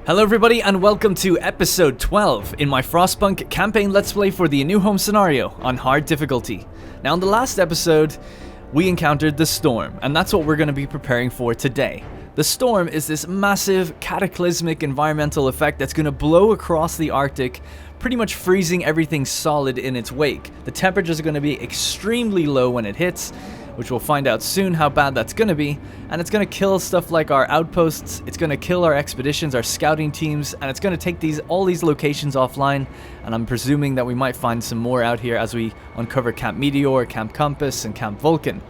Hello everybody and welcome to episode 12 in my Frostpunk campaign Let's Play for the New Home scenario on hard difficulty. Now in the last episode, we encountered the storm, and that's what we're going to be preparing for today. The storm is this massive cataclysmic environmental effect that's going to blow across the Arctic, pretty much freezing everything solid in its wake. The temperatures are going to be extremely low when it hits, which we'll find out soon how bad that's going to be, and it's going to kill stuff like our outposts, it's going to kill our expeditions, our scouting teams, and it's going to take all these locations offline, and I'm presuming that we might find some more out here as we uncover Camp Meteor, Camp Compass, and Camp Vulcan.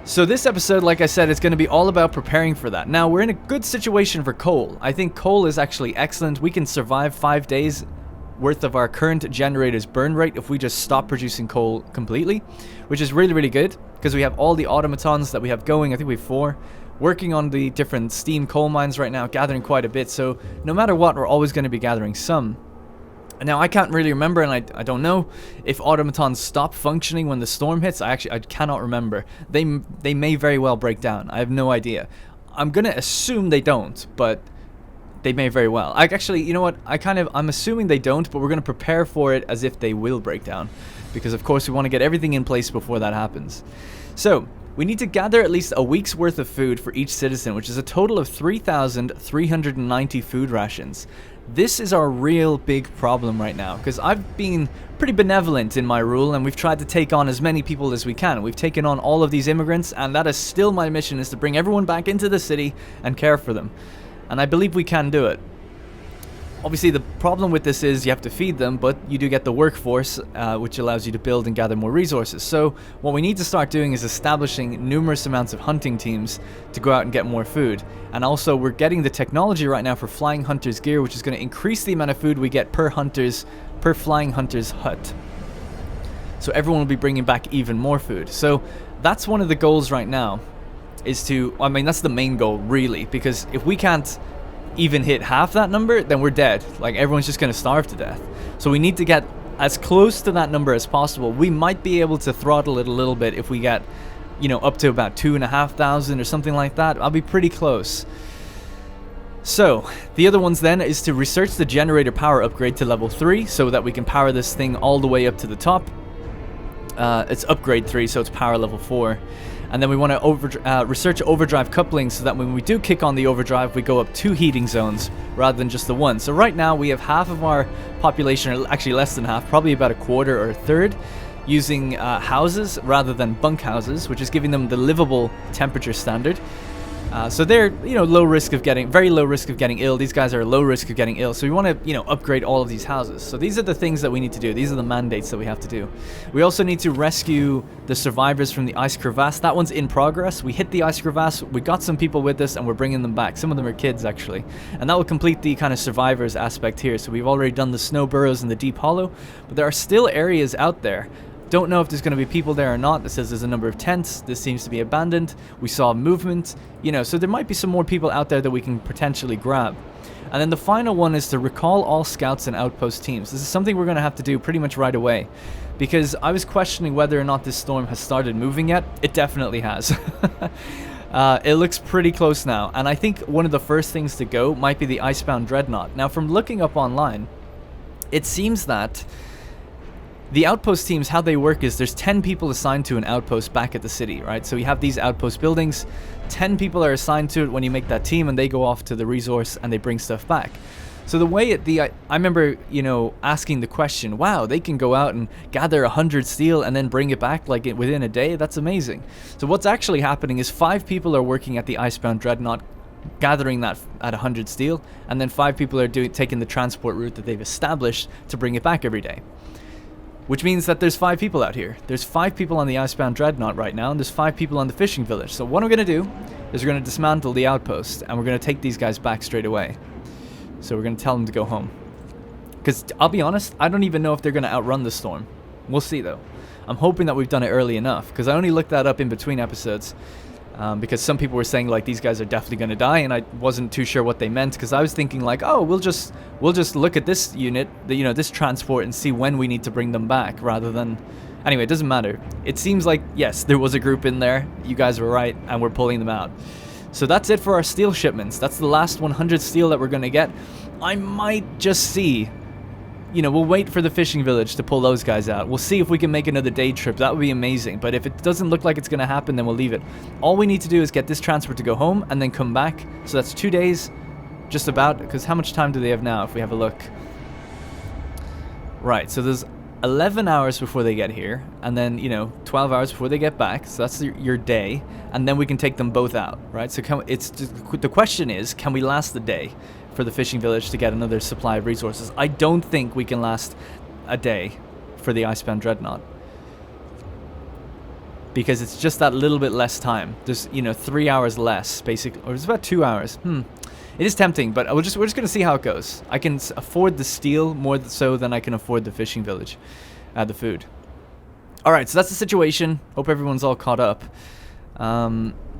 So this episode, like I said, is going to be all about preparing for that. Now, we're in a good situation for coal. I think coal is actually excellent. We can survive 5 days worth of our current generator's burn rate if we just stop producing coal completely, which is really, really good, because we have all the automatons that we have going. I think we have 4 working on the different steam coal mines right now, gathering quite a bit, so no matter what, we're always going to be gathering some. Now, I can't really remember, and I don't know if automatons stop functioning when the storm hits. I cannot remember. They may very well break down. I have no idea. I'm going to assume they don't, but they may very well. Actually, you know what? I'm assuming they don't, but we're going to prepare for it as if they will break down, because of course we want to get everything in place before that happens. So we need to gather at least a week's worth of food for each citizen, which is a total of 3,390 food rations. This is our real big problem right now, because I've been pretty benevolent in my rule, and we've tried to take on as many people as we can. We've taken on all of these immigrants, and that is still my mission, is to bring everyone back into the city and care for them. And I believe we can do it. Obviously, the problem with this is you have to feed them, but you do get the workforce, which allows you to build and gather more resources. So what we need to start doing is establishing numerous amounts of hunting teams to go out and get more food. And also, we're getting the technology right now for flying hunters gear, which is going to increase the amount of food we get per flying hunter's hut. So everyone will be bringing back even more food. So that's one of the goals right now, is to, I mean, that's the main goal really, because if we can't even hit half that number, then we're dead. Like, everyone's just going to starve to death. So we need to get as close to that number as possible. We might be able to throttle it a little bit if we get, you know, up to about 2,500 or something like that. I'll be pretty close. So the other ones then is to research the generator power upgrade to level 3 so that we can power this thing all the way up to the top. It's upgrade 3, so it's power level 4. And then we want to research overdrive coupling so that when we do kick on the overdrive, we go up 2 heating zones rather than just the 1. So right now we have half of our population, or actually less than half, probably about a quarter or a third, using houses rather than bunk houses, which is giving them the livable temperature standard. So they're, you know, very low risk of getting ill. These guys are low risk of getting ill. So we want to, you know, upgrade all of these houses. So these are the things that we need to do. These are the mandates that we have to do. We also need to rescue the survivors from the ice crevasse. That one's in progress. We hit the ice crevasse. We got some people with us, and we're bringing them back. Some of them are kids, actually. And that will complete the kind of survivors aspect here. So we've already done the snow burrows and the deep hollow, but there are still areas out there. Don't know if there's going to be people there or not. It says there's a number of tents. This seems to be abandoned. We saw movement, you know, so there might be some more people out there that we can potentially grab. And then the final one is to recall all scouts and outpost teams. This is something we're going to have to do pretty much right away, because I was questioning whether or not this storm has started moving yet. It definitely has. It looks pretty close now, and I think one of the first things to go might be the Icebound Dreadnought. Now, from looking up online, it seems that the outpost teams, how they work is there's 10 people assigned to an outpost back at the city, right? So you have these outpost buildings, 10 people are assigned to it when you make that team, and they go off to the resource and they bring stuff back. So the way I remember, you know, asking the question, wow, they can go out and gather 100 steel and then bring it back like within a day? That's amazing. So what's actually happening is 5 people are working at the Icebound Dreadnought, gathering that at 100 steel, and then 5 people are taking the transport route that they've established to bring it back every day. Which means that there's 5 people out here. There's 5 people on the Icebound Dreadnought right now, and there's 5 people on the fishing village. So what we're going to do is we're going to dismantle the outpost, and we're going to take these guys back straight away. So we're going to tell them to go home. Because, I'll be honest, I don't even know if they're going to outrun the storm. We'll see, though. I'm hoping that we've done it early enough, because I only looked that up in between episodes. Because some people were saying, like, these guys are definitely going to die, and I wasn't too sure what they meant, because I was thinking, like, oh, we'll just look at this unit, this transport, and see when we need to bring them back, rather than... Anyway, it doesn't matter. It seems like, yes, there was a group in there, you guys were right, and we're pulling them out. So that's it for our steel shipments. That's the last 100 steel that we're going to get. I might just see, you know, we'll wait for the fishing village to pull those guys out. We'll see if we can make another day trip. That would be amazing. But if it doesn't look like it's going to happen, then we'll leave it. All we need to do is get this transport to go home and then come back. So that's 2 days, just about. Because how much time do they have now if we have a look? Right, so there's 11 hours before they get here. And then, you know, 12 hours before they get back. So that's your day. And then we can take them both out, right? So the question is, can we last the day for the fishing village to get another supply of resources? I don't think we can last a day for the Icebound Dreadnought, because it's just that little bit less time. There's, you know, 3 hours less, basically, or it's about 2 hours. It is tempting, but we're just gonna see how it goes. I can afford the steel more so than I can afford the fishing village, the food. All right, so that's the situation. Hope everyone's all caught up.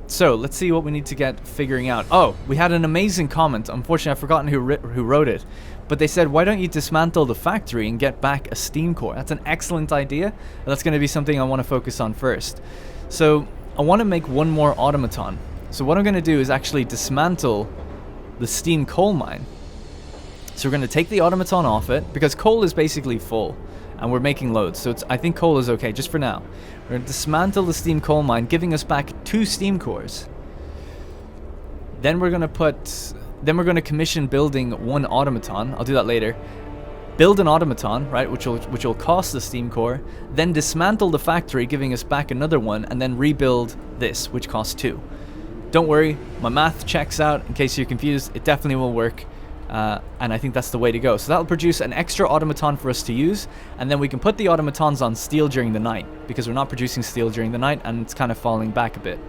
So let's see what we need to get figuring out. Oh, we had an amazing comment. Unfortunately, I've forgotten who wrote it. But they said, why don't you dismantle the factory and get back a steam core? That's an excellent idea. That's going to be something I want to focus on first. So I want to make one more automaton. So what I'm going to do is actually dismantle the steam coal mine. So we're going to take the automaton off it, because coal is basically full. And we're making loads, so I think coal is okay, just for now. We're going to dismantle the steam coal mine, giving us back 2 steam cores. Then we're going to commission building 1 automaton. I'll do that later. Build an automaton, right, which will cost the steam core. Then dismantle the factory, giving us back another one, and then rebuild this, which costs 2. Don't worry, my math checks out. In case you're confused, it definitely will work. And I think that's the way to go. So that'll produce an extra automaton for us to use, and then we can put the automatons on steel during the night, because we're not producing steel during the night and it's kind of falling back a bit.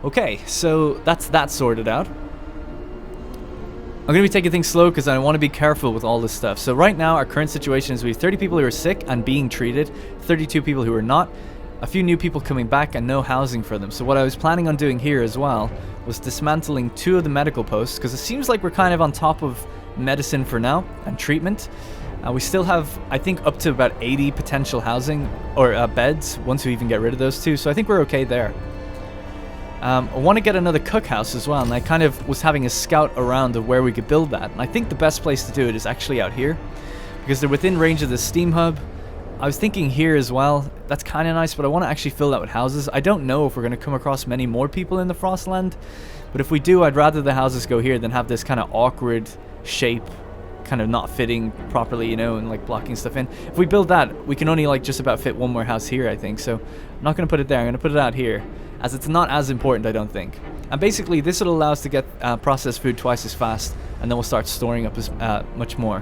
Okay, so that's that sorted out. I'm going to be taking things slow because I want to be careful with all this stuff. So right now our current situation is we have 30 people who are sick and being treated, 32 people who are not, a few new people coming back, and no housing for them. So what I was planning on doing here as well was dismantling 2 of the medical posts, because it seems like we're kind of on top of medicine for now and treatment. We still have, I think, up to about 80 potential housing or beds once we even get rid of those 2. So I think we're okay there. I want to get another cookhouse as well, and I kind of was having a scout around of where we could build that. And I think the best place to do it is actually out here, because they're within range of the steam hub. I was thinking here as well. That's kind of nice, but I want to actually fill that with houses. I don't know if we're going to come across many more people in the Frostland, but if we do, I'd rather the houses go here than have this kind of awkward shape, kind of not fitting properly, you know, and like blocking stuff in. If we build that, we can only like just about fit one more house here, I think. So I'm not going to put it there. I'm going to put it out here, as it's not as important, I don't think. And basically, this will allow us to get processed food twice as fast, and then we'll start storing up as much more.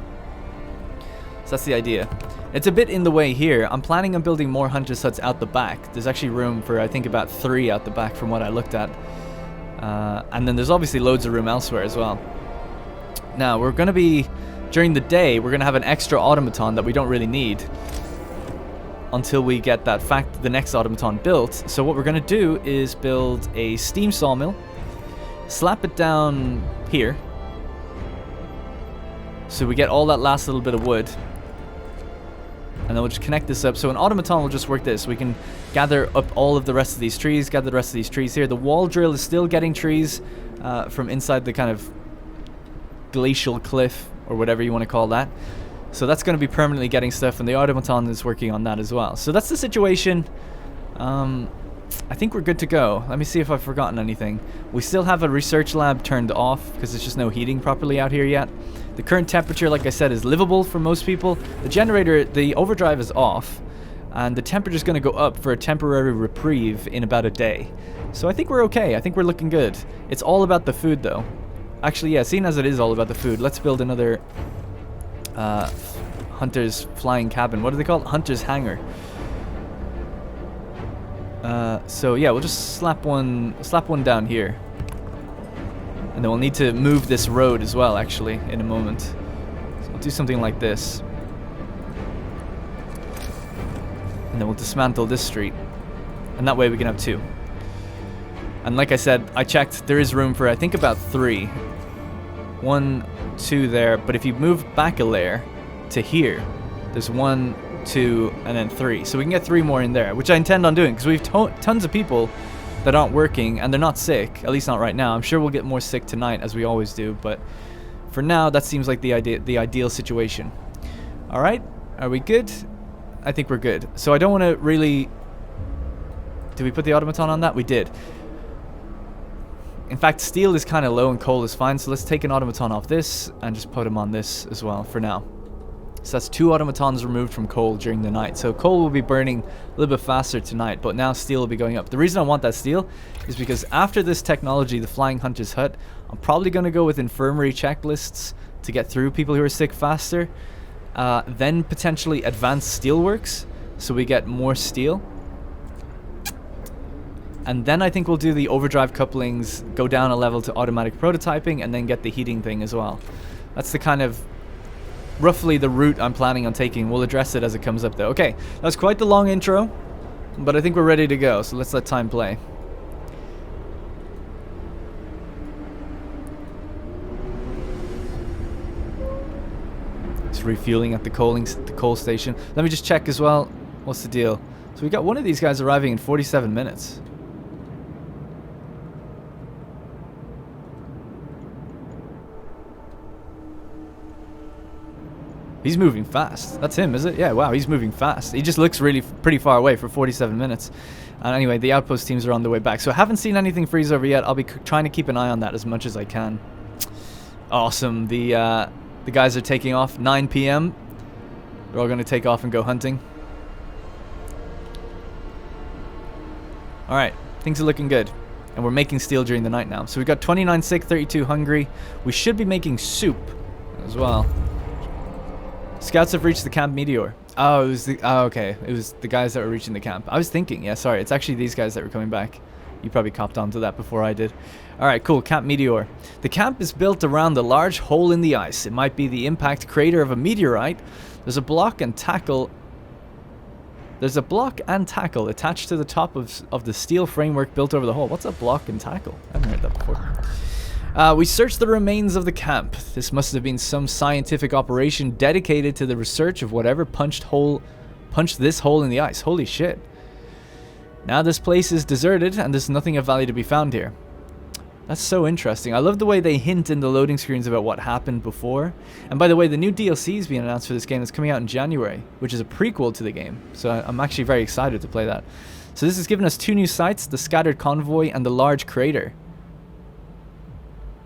So that's the idea. It's a bit in the way here. I'm planning on building more hunters' huts out the back. There's actually room for, I think, about 3 out the back from what I looked at. And then there's obviously loads of room elsewhere as well. Now, we're going to be, during the day, we're going to have an extra automaton that we don't really need until we get the next automaton built. So what we're going to do is build a steam sawmill, slap it down here, so we get all that last little bit of wood. And then we'll just connect this up. So an automaton will just work this. We can gather up all of the rest of these trees, gather the rest of these trees here. The wall drill is still getting trees from inside the kind of glacial cliff, or whatever you want to call that. So that's going to be permanently getting stuff, and the automaton is working on that as well. So that's the situation. I think we're good to go. Let me see if I've forgotten anything. We still have a research lab turned off because there's just no heating properly out here yet. The current temperature, like I said, is livable for most people. The generator, the overdrive is off, and the temperature is going to go up for a temporary reprieve in about a day. So I think we're okay. I think we're looking good. It's all about the food, though. Actually, yeah, seeing as it is all about the food, let's build another Hunter's flying cabin. What do they call it? Hunter's hangar. So yeah, we'll just slap one down here. And then we'll need to move this road as well, actually, in a moment. So we'll do something like this. And then we'll dismantle this street. And that way we can have 2. And like I said, I checked, there is room for, I think, about 3. 1, 2 there, but if you move back a layer to here, there's 1, 2, and then 3. So we can get 3 more in there, which I intend on doing, because we have tons of people that aren't working, and they're not sick, at least not right now. I'm sure we'll get more sick tonight, as we always do, but for now, that seems like the ideal situation. Alright, are we good? I think we're good. So I don't want to really... Did we put the automaton on that? We did. In fact, steel is kind of low and coal is fine, so let's take an automaton off this and just put him on this as well for now. So that's 2 automatons removed from coal during the night. So coal will be burning a little bit faster tonight, but now steel will be going up. The reason I want that steel is because after this technology, the Flying Hunter's Hut, I'm probably going to go with infirmary checklists to get through people who are sick faster. Then potentially advanced steelworks, so we get more steel. And then I think we'll do the overdrive couplings, go down a level to automatic prototyping, and then get the heating thing as well. That's the kind of roughly the route I'm planning on taking. We'll address it as it comes up though. Okay, that's quite the long intro, but I think we're ready to go, so let's let time play. It's refueling at the coal station. Let me just check as well. What's the deal? So we got one of these guys arriving in 47 minutes. He's moving fast. That's him, is it? Yeah, wow, he's moving fast. He just looks really pretty far away for 47 minutes. And anyway, the outpost teams are on the way back. So I haven't seen anything freeze over yet. I'll be trying to keep an eye on that as much as I can. Awesome. The guys are taking off. 9 p.m. They're all going to take off and go hunting. Alright, things are looking good. And we're making steel during the night now. So we've got 29 sick, 32 hungry. We should be making soup as well. Scouts have reached the camp Meteor. Oh, it was the... Oh, okay. It was the guys that were reaching the camp. I was thinking... Yeah, sorry. It's actually these guys that were coming back. You probably copped onto that before I did. Alright, cool. Camp Meteor. The camp is built around a large hole in the ice. It might be the impact crater of a meteorite. There's a block and tackle... There's a block and tackle attached to the top of the steel framework built over the hole. What's a block and tackle? I haven't heard that before. We searched the remains of the camp. This must have been some scientific operation dedicated to the research of whatever punched this hole in the ice. Holy shit. Now this place is deserted and there's nothing of value to be found here. That's so interesting. I love the way they hint in the loading screens about what happened before. And by the way, the new DLC is being announced for this game that's coming out in January, which is a prequel to the game. So I'm actually very excited to play that. So this has given us 2 new sites, the Scattered Convoy and the Large Crater.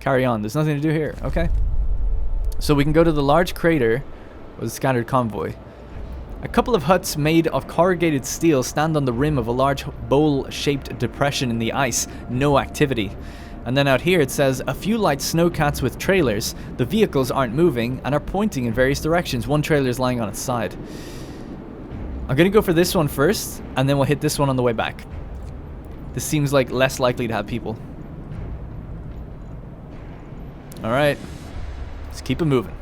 Carry on. There's nothing to do here. Okay. So we can go to the Large Crater with the Scattered Convoy. A couple of huts made of corrugated steel stand on the rim of a large bowl-shaped depression in the ice. No activity. And then out here it says, a few light snowcats with trailers. The vehicles aren't moving and are pointing in various directions. One trailer is lying on its side. I'm going to go for this one first, and then we'll hit this one on the way back. This seems like less likely to have people. Alright. Let's keep it moving.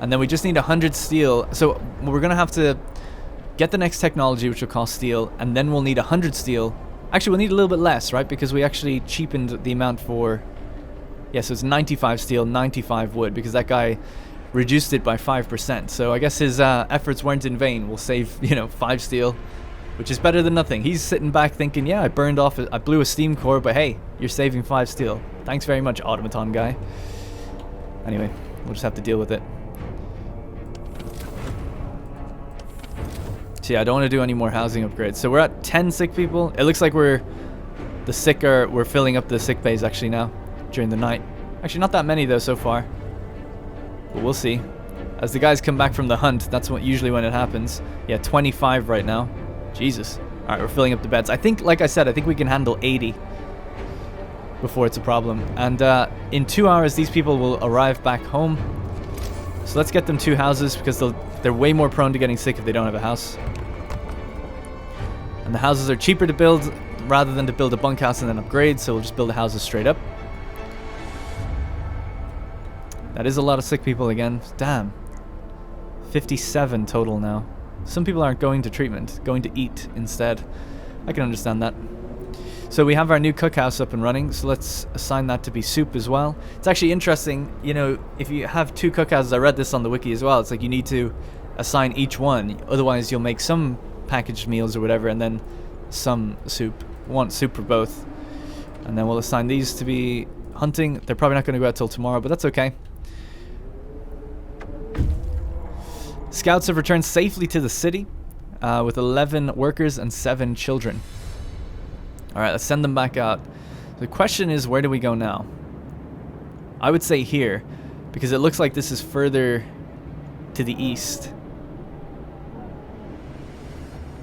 And then we just need 100 steel. So we're going to have to get the next technology, which will cost steel, and then we'll need 100 steel. Actually, we'll need a little bit less, right? Because we actually cheapened the amount for... Yeah, so it's 95 steel, 95 wood, because that guy reduced it by 5%. So I guess his efforts weren't in vain. We'll save, 5 steel, which is better than nothing. He's sitting back thinking, yeah, I blew a steam core, but hey, you're saving 5 steel. Thanks very much, automaton guy. Anyway, we'll just have to deal with it. So yeah, I don't want to do any more housing upgrades. So we're at 10 sick people. It looks like we're filling up the sick bays actually now during the night. Actually, not that many though so far. But we'll see. As the guys come back from the hunt, that's usually when it happens. Yeah, 25 right now. Jesus. Alright, we're filling up the beds. I think, like I said, I think we can handle 80 before it's a problem. And in 2 hours, these people will arrive back home. So let's get them 2 houses because they're way more prone to getting sick if they don't have a house. And the houses are cheaper to build rather than to build a bunkhouse and then upgrade, so we'll just build the houses straight up. That is a lot of sick people again. Damn. 57 total now. Some people aren't going to treatment, going to eat instead. I can understand that. So we have our new cookhouse up and running, so let's assign that to be soup as well. It's actually interesting, if you have 2 cookhouses, I read this on the wiki as well, it's like you need to assign each one, otherwise you'll make some packaged meals or whatever, and then some soup. We want soup for both. And then we'll assign these to be hunting. They're probably not going to go out till tomorrow, but that's okay. Scouts have returned safely to the city with 11 workers and 7 children. Alright, let's send them back out. The question is, where do we go now? I would say here, because it looks like this is further to the east.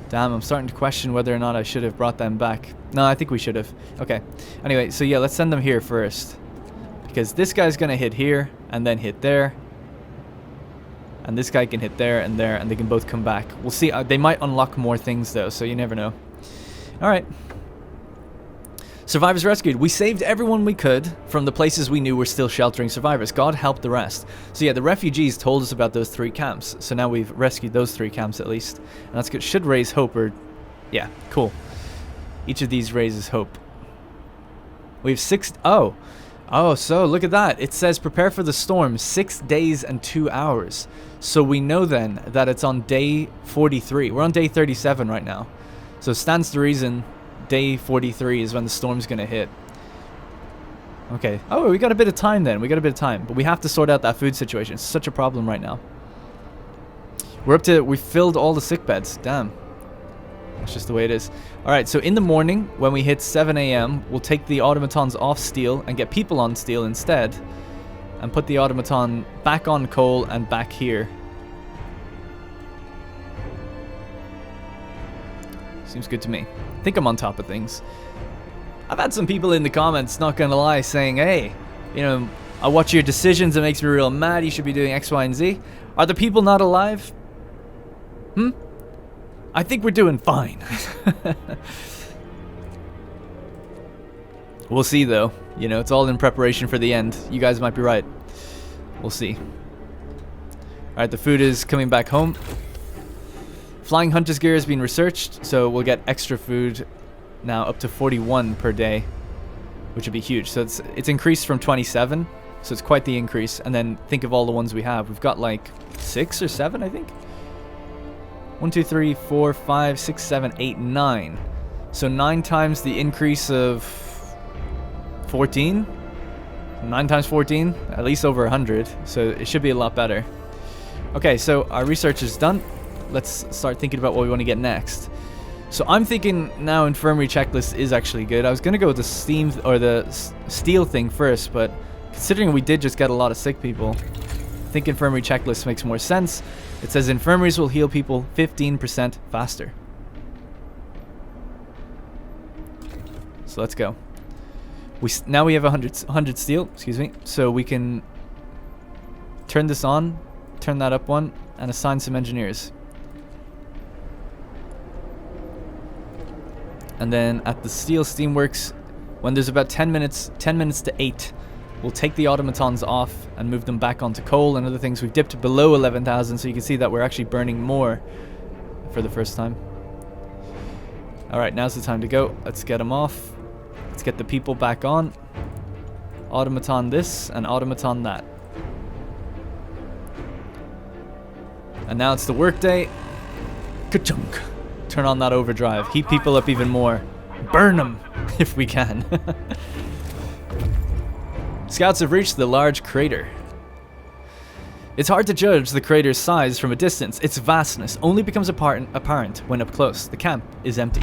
Damn, I'm starting to question whether or not I should have brought them back. No, I think we should have. Okay. Anyway, so yeah, let's send them here first. Because this guy's going to hit here, and then hit there. And this guy can hit there, and they can both come back. We'll see. They might unlock more things, though, so you never know. Alright. Survivors rescued. We saved everyone we could from the places we knew were still sheltering survivors. God help the rest. So yeah, the refugees told us about those 3 camps. So now we've rescued those 3 camps at least. And that's good. Should raise hope or... Yeah, cool. Each of these raises hope. We have 6... Oh, so look at that. It says prepare for the storm, 6 days and 2 hours. So we know then that it's on day 43. We're on day 37 right now. So it stands to reason... Day 43 is when the storm's going to hit. Okay. Oh, we got a bit of time then. We got a bit of time. But we have to sort out that food situation. It's such a problem right now. We filled all the sick beds. Damn. That's just the way it is. Alright, so in the morning, when we hit 7 a.m., we'll take the automatons off steel and get people on steel instead. And put the automaton back on coal and back here. Seems good to me. I think I'm on top of things. I've had some people in the comments, not gonna lie, saying, hey, you know, I watch your decisions, it makes me real mad, you should be doing X, Y, and Z. Are the people not alive? I think we're doing fine. We'll see, though. You know, it's all in preparation for the end. You guys might be right. We'll see. Alright, the food is coming back home. Flying Hunter's gear has been researched, so we'll get extra food now up to 41 per day, which would be huge. So it's increased from 27, so it's quite the increase. And then think of all the ones we have. We've got like 6 or 7, I think. 1, 2, 3, 4, 5, 6, 7, 8, 9. So 9 times the increase of 14. 9 times 14, at least over 100. So it should be a lot better. Okay, so our research is done. Let's start thinking about what we want to get next. So I'm thinking now infirmary checklist is actually good. I was going to go with the steam or the steel thing first, but considering we did just get a lot of sick people, I think infirmary checklist makes more sense. It says infirmaries will heal people 15% faster. So let's go. Now we have 100 steel, excuse me, so we can turn this on, turn that up one, and assign some engineers. And then at the steel steamworks, when there's about 10 minutes to 8, we'll take the automatons off and move them back onto coal and other things. We've dipped below 11,000, so you can see that we're actually burning more for the first time. Alright, now's the time to go. Let's get them off. Let's get the people back on. Automaton this and automaton that. And now it's the work day. Ka-chunk. Turn on that overdrive. Heat people up even more. Burn them if we can. Scouts have reached the large crater. It's hard to judge the crater's size from a distance. Its vastness only becomes apparent when up close. The camp is empty.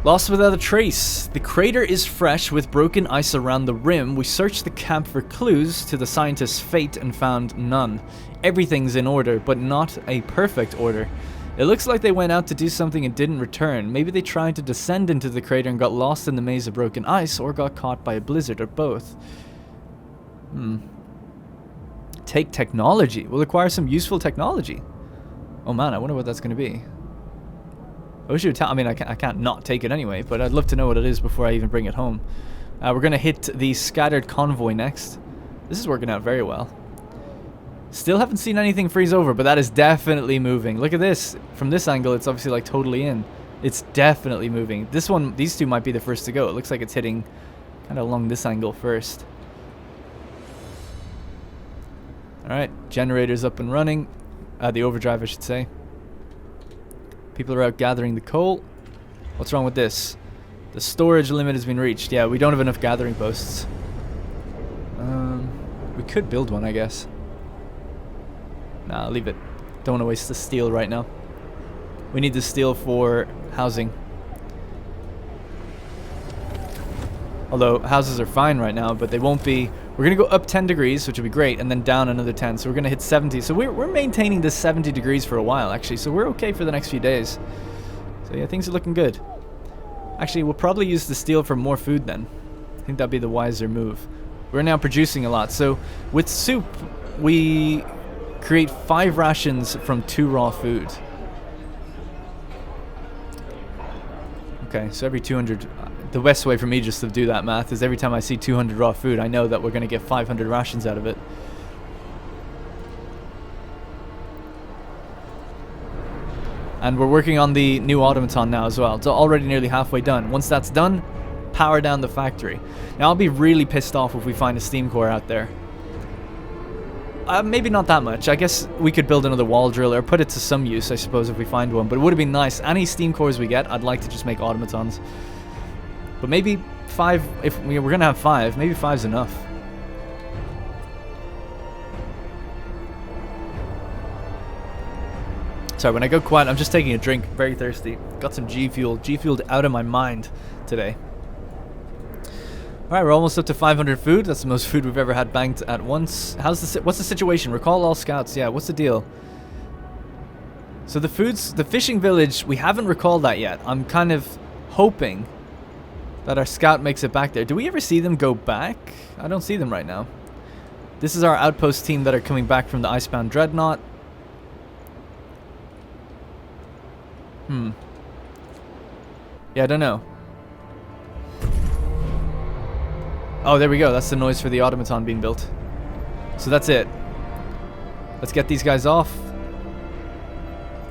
Lost without a trace. The crater is fresh with broken ice around the rim. We searched the camp for clues to the scientist's fate and found none. Everything's in order, but not a perfect order. It looks like they went out to do something and didn't return. Maybe they tried to descend into the crater and got lost in the maze of broken ice, or got caught by a blizzard, or both. Take technology. We'll acquire some useful technology. Oh man, I wonder what that's going to be. I wish you would tell. I mean, I can't not take it anyway, but I'd love to know what it is before I even bring it home. We're going to hit the scattered convoy next. This is working out very well. Still haven't seen anything freeze over, but that is definitely moving. Look at this. From this angle, it's obviously like totally in. It's definitely moving. This one, these two might be the first to go. It looks like it's hitting kind of along this angle first. Alright, generator's up and running. The overdrive, I should say. People are out gathering the coal. What's wrong with this? The storage limit has been reached. Yeah, we don't have enough gathering posts. We could build one, I guess. Nah, leave it. Don't want to waste the steel right now. We need the steel for housing. Although houses are fine right now, but they won't be. We're going to go up 10 degrees, which would be great, and then down another 10. So we're going to hit 70. So we're maintaining this 70 degrees for a while, actually. So we're okay for the next few days. So yeah, things are looking good. Actually, we'll probably use the steel for more food then. I think that'd be the wiser move. We're now producing a lot. So with soup, we create 5 rations from 2 raw food. Okay, so every 200... The best way for me just to do that math is every time I see 200 raw food, I know that we're going to get 500 rations out of it. And we're working on the new automaton now as well. It's already nearly halfway done. Once that's done, power down the factory. Now, I'll be really pissed off if we find a steam core out there. Maybe not that much. I guess we could build another wall drill or put it to some use, I suppose, if we find one. But it would have been nice. Any steam cores we get, I'd like to just make automatons. But maybe 5, if we're going to have 5, maybe 5's enough. Sorry, when I go quiet, I'm just taking a drink. Very thirsty. Got some G Fuel. G Fueled out of my mind today. Alright, we're almost up to 500 food. That's the most food we've ever had banked at once. What's the situation? Recall all scouts. Yeah, what's the deal? So the fishing village, we haven't recalled that yet. I'm kind of hoping that our scout makes it back there. Do we ever see them go back? I don't see them right now. This is our outpost team that are coming back from the Icebound Dreadnought. Yeah, I don't know. Oh, there we go. That's the noise for the automaton being built. So that's it. Let's get these guys off.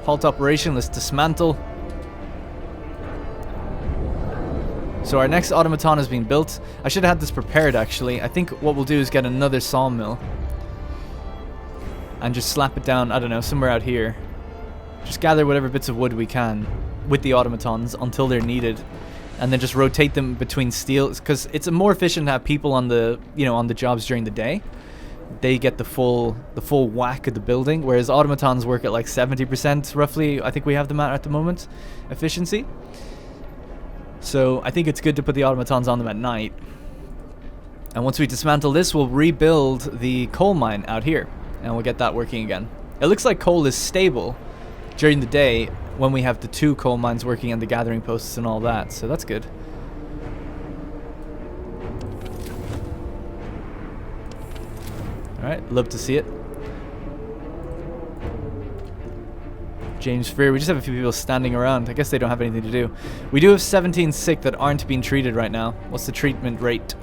Halt operation. Let's dismantle. So our next automaton has been built. I should have had this prepared, actually. I think what we'll do is get another sawmill. And just slap it down, I don't know, somewhere out here. Just gather whatever bits of wood we can with the automatons until they're needed. And then just rotate them between steel. Because it's more efficient to have people on the, on the jobs during the day. They get the full whack of the building. Whereas automatons work at like 70% roughly. I think we have them at the moment. Efficiency. So I think it's good to put the automatons on them at night. And once we dismantle this, we'll rebuild the coal mine out here. And we'll get that working again. It looks like coal is stable during the day when we have the 2 coal mines working and the gathering posts and all that. So that's good. Alright, love to see it. James Freer, we just have a few people standing around. I guess they don't have anything to do. We do have 17 sick that aren't being treated right now. What's the treatment rate?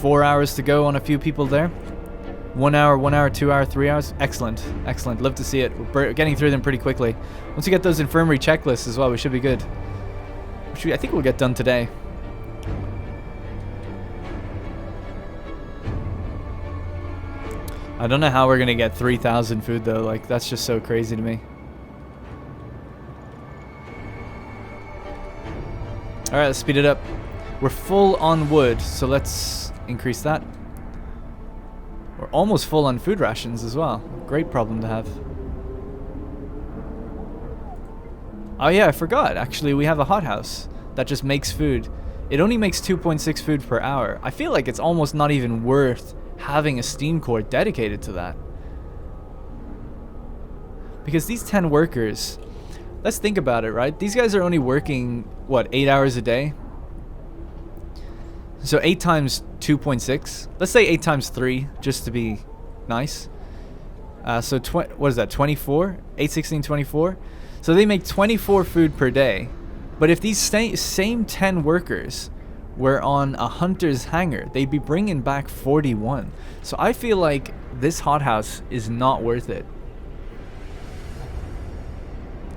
4 hours to go on a few people there. 1 hour, 1 hour, 2 hour, 3 hours. Excellent, excellent. Love to see it. We're getting through them pretty quickly. Once we get those infirmary checklists as well, we should be good. Which I think we'll get done today. I don't know how we're gonna get 3,000 food though. Like, that's just so crazy to me. Alright, let's speed it up. We're full on wood, so let's increase that. We're almost full on food rations as well. Great problem to have. Oh yeah, I forgot. Actually, we have a hothouse that just makes food. It only makes 2.6 food per hour. I feel like it's almost not even worth having a steam core dedicated to that. Because these 10 workers... Let's think about it, right? These guys are only working, what, 8 hours a day? So 8 times 2.6. Let's say 8 times 3, just to be nice. So what is that, 24? 8, 16, 24? So they make 24 food per day. But if these same 10 workers were on a hunter's hangar, they'd be bringing back 41. So I feel like this hothouse is not worth it.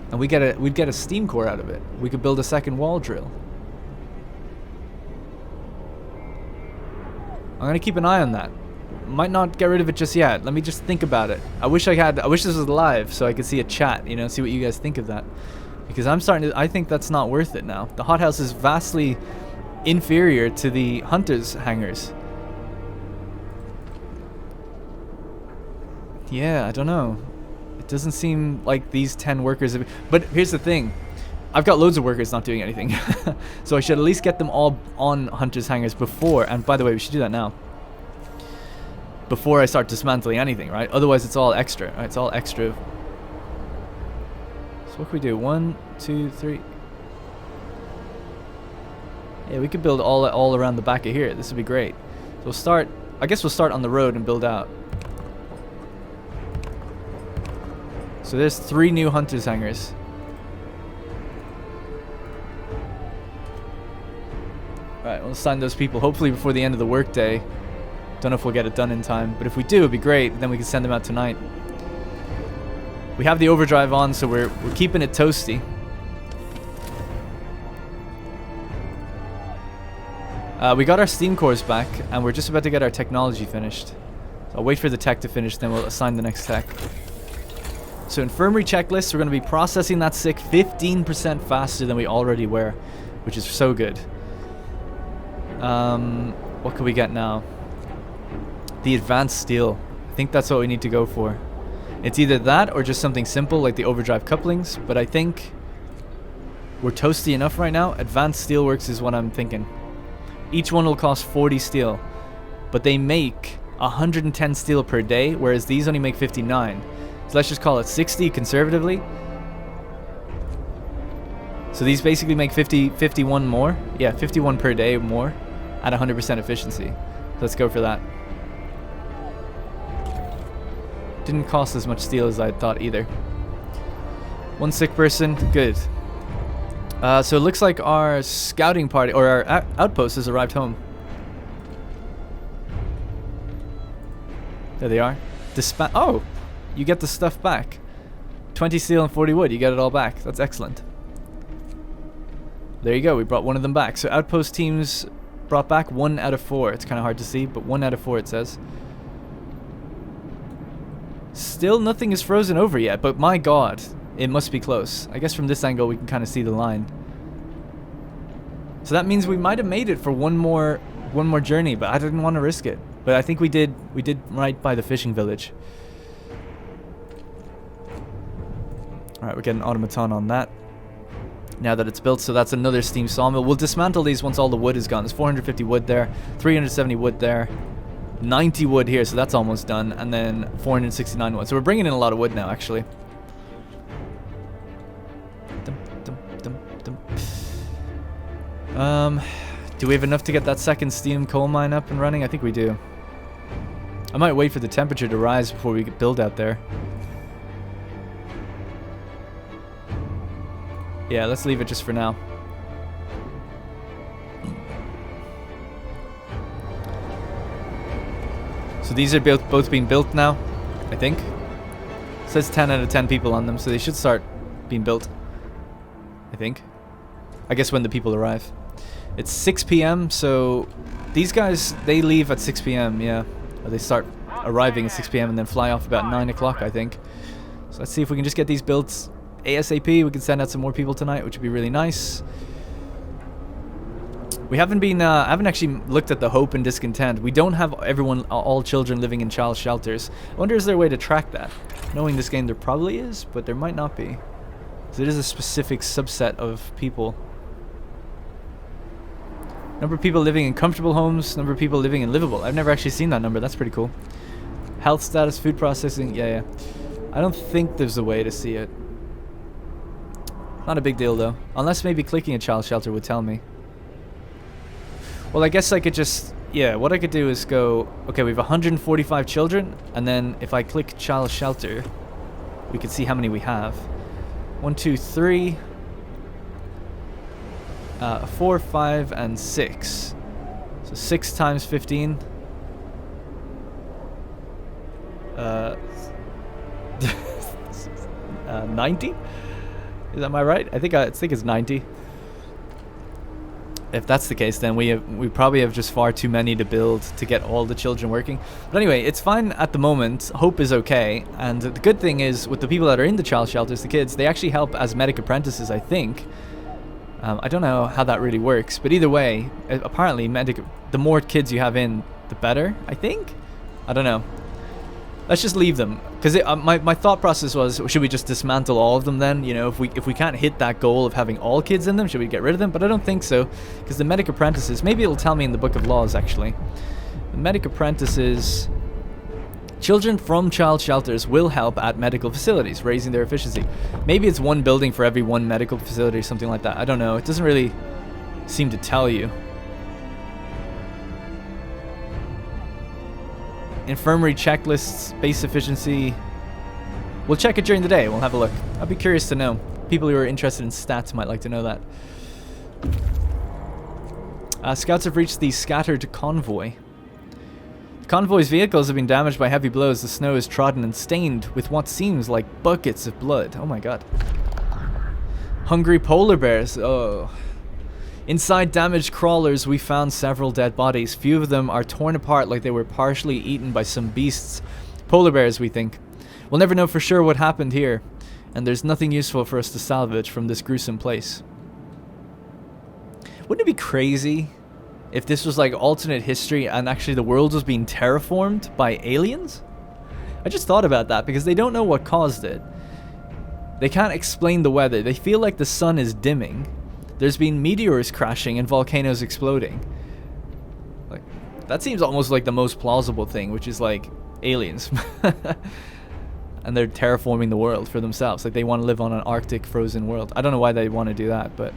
And we'd get a steam core out of it. We could build a second wall drill. I'm gonna keep an eye on that. Might not get rid of it just yet. Let me just think about it. I wish this was live so I could see a chat, see what you guys think of that. Because I think that's not worth it now. The hothouse is vastly inferior to the hunters' hangars. Yeah, I don't know. It doesn't seem like these 10 workers have... But here's the thing. I've got loads of workers not doing anything. So I should at least get them all on hunters' hangars before... And by the way, we should do that now. Before I start dismantling anything, right? Otherwise, it's all extra. Right? It's all extra. So what can we do? 1, 2, 3... Yeah, we could build all around the back of here. This would be great. So we'll start... I guess we'll start on the road and build out. So there's 3 new hunters' hangars. Alright, we'll assign those people hopefully before the end of the workday. Don't know if we'll get it done in time, but if we do, it'd be great. Then we can send them out tonight. We have the overdrive on, so we're keeping it toasty. We got our steam cores back, and we're just about to get our technology finished. So I'll wait for the tech to finish, then we'll assign the next tech. So infirmary checklists, we're going to be processing that sick 15% faster than we already were, which is so good. What can we get now? The advanced steel. I think that's what we need to go for. It's either that or just something simple like the overdrive couplings, but I think we're toasty enough right now. Advanced steelworks is what I'm thinking. Each one will cost 40 steel, but they make 110 steel per day, whereas these only make 59. So let's just call it 60 conservatively. So these basically make 51 more. Yeah, 51 per day more at 100% efficiency. Let's go for that. Didn't cost as much steel as I thought either. 1 sick person, good. So it looks like our scouting party, or our outpost has arrived home. There they are. Oh! You get the stuff back. 20 steel and 40 wood. You get it all back. That's excellent. There you go. We brought one of them back. So outpost teams brought back 1 out of 4. It's kind of hard to see, but 1 out of 4 it says. Still nothing is frozen over yet, but my god, it must be close. I guess from this angle we can kind of see the line. So that means we might have made it for one more journey, but I didn't want to risk it. But I think we did right by the fishing village. Alright, we're getting automaton on that now that it's built, so that's another steam sawmill. We'll dismantle these once all the wood is gone. There's 450 wood there, 370 wood there, 90 wood here, so that's almost done, and then 469 wood. So we're bringing in a lot of wood now, actually. Do we have enough to get that second steam coal mine up and running? I think we do. I might wait for the temperature to rise before we build out there. Yeah, let's leave it just for now. So these are both being built now, I think. It says 10 out of 10 people on them, so they should start being built, I think. I guess when the people arrive. It's 6 p.m., so these guys, they leave at 6 p.m., yeah. Or they start arriving at 6 p.m. and then fly off about 9 o'clock, I think. So let's see if we can just get these built ASAP. We can send out some more people tonight, which would be really nice. We haven't been, I haven't actually looked at the hope and discontent. We don't have all children living in child shelters. I wonder, is there a way to track that? Knowing this game, there probably is, but there might not be. So it is a specific subset of people. Number of people living in comfortable homes, number of people living in livable. I've never actually seen that number. That's pretty cool. Health status, food processing. Yeah. I don't think there's a way to see it. Not a big deal, though. Unless maybe clicking a child shelter would tell me. Well, I guess I could just... Yeah, what I could do is go... Okay, we have 145 children. And then if I click child shelter, we could see how many we have. 1, 2, 3... 4, 5, and 6. So 6 times 15. 90? Am I right? I think it's 90. if that's the case, then we probably have just far too many to build to get all the children working. But anyway, it's fine at the moment. Hope is okay. And the good thing is, with the people that are in the child shelters, the kids, they actually help as medic apprentices, I think. I don't know how that really works, but either way, apparently the more kids you have in, the better, I think? I don't know. Let's just leave them, because my thought process was, should we just dismantle all of them then? You know, if we can't hit that goal of having all kids in them, should we get rid of them? But I don't think so, because the medic apprentices, maybe it'll tell me in the Book of Laws actually. The medic apprentices, children from child shelters will help at medical facilities, raising their efficiency. Maybe it's one building for every one medical facility or something like that. I don't know. It doesn't really seem to tell you. Infirmary checklists, base efficiency. We'll check it during the day. We'll have a look. I'd be curious to know. People who are interested in stats might like to know that. Scouts have reached the scattered convoy. The convoy's vehicles have been damaged by heavy blows. The snow is trodden and stained with what seems like buckets of blood. Oh my god. Hungry polar bears. Oh. Inside damaged crawlers, we found several dead bodies. Few of them are torn apart like they were partially eaten by some beasts. Polar bears, we think. We'll never know for sure what happened here, and there's nothing useful for us to salvage from this gruesome place. Wouldn't it be crazy if this was like alternate history and actually the world was being terraformed by aliens? I just thought about that because they don't know what caused it. They can't explain the weather. They feel like the sun is dimming. There's been meteors crashing and volcanoes exploding. Like, that seems almost like the most plausible thing, which is like aliens. And they're terraforming the world for themselves. Like they want to live on an Arctic frozen world. I don't know why they want to do that, but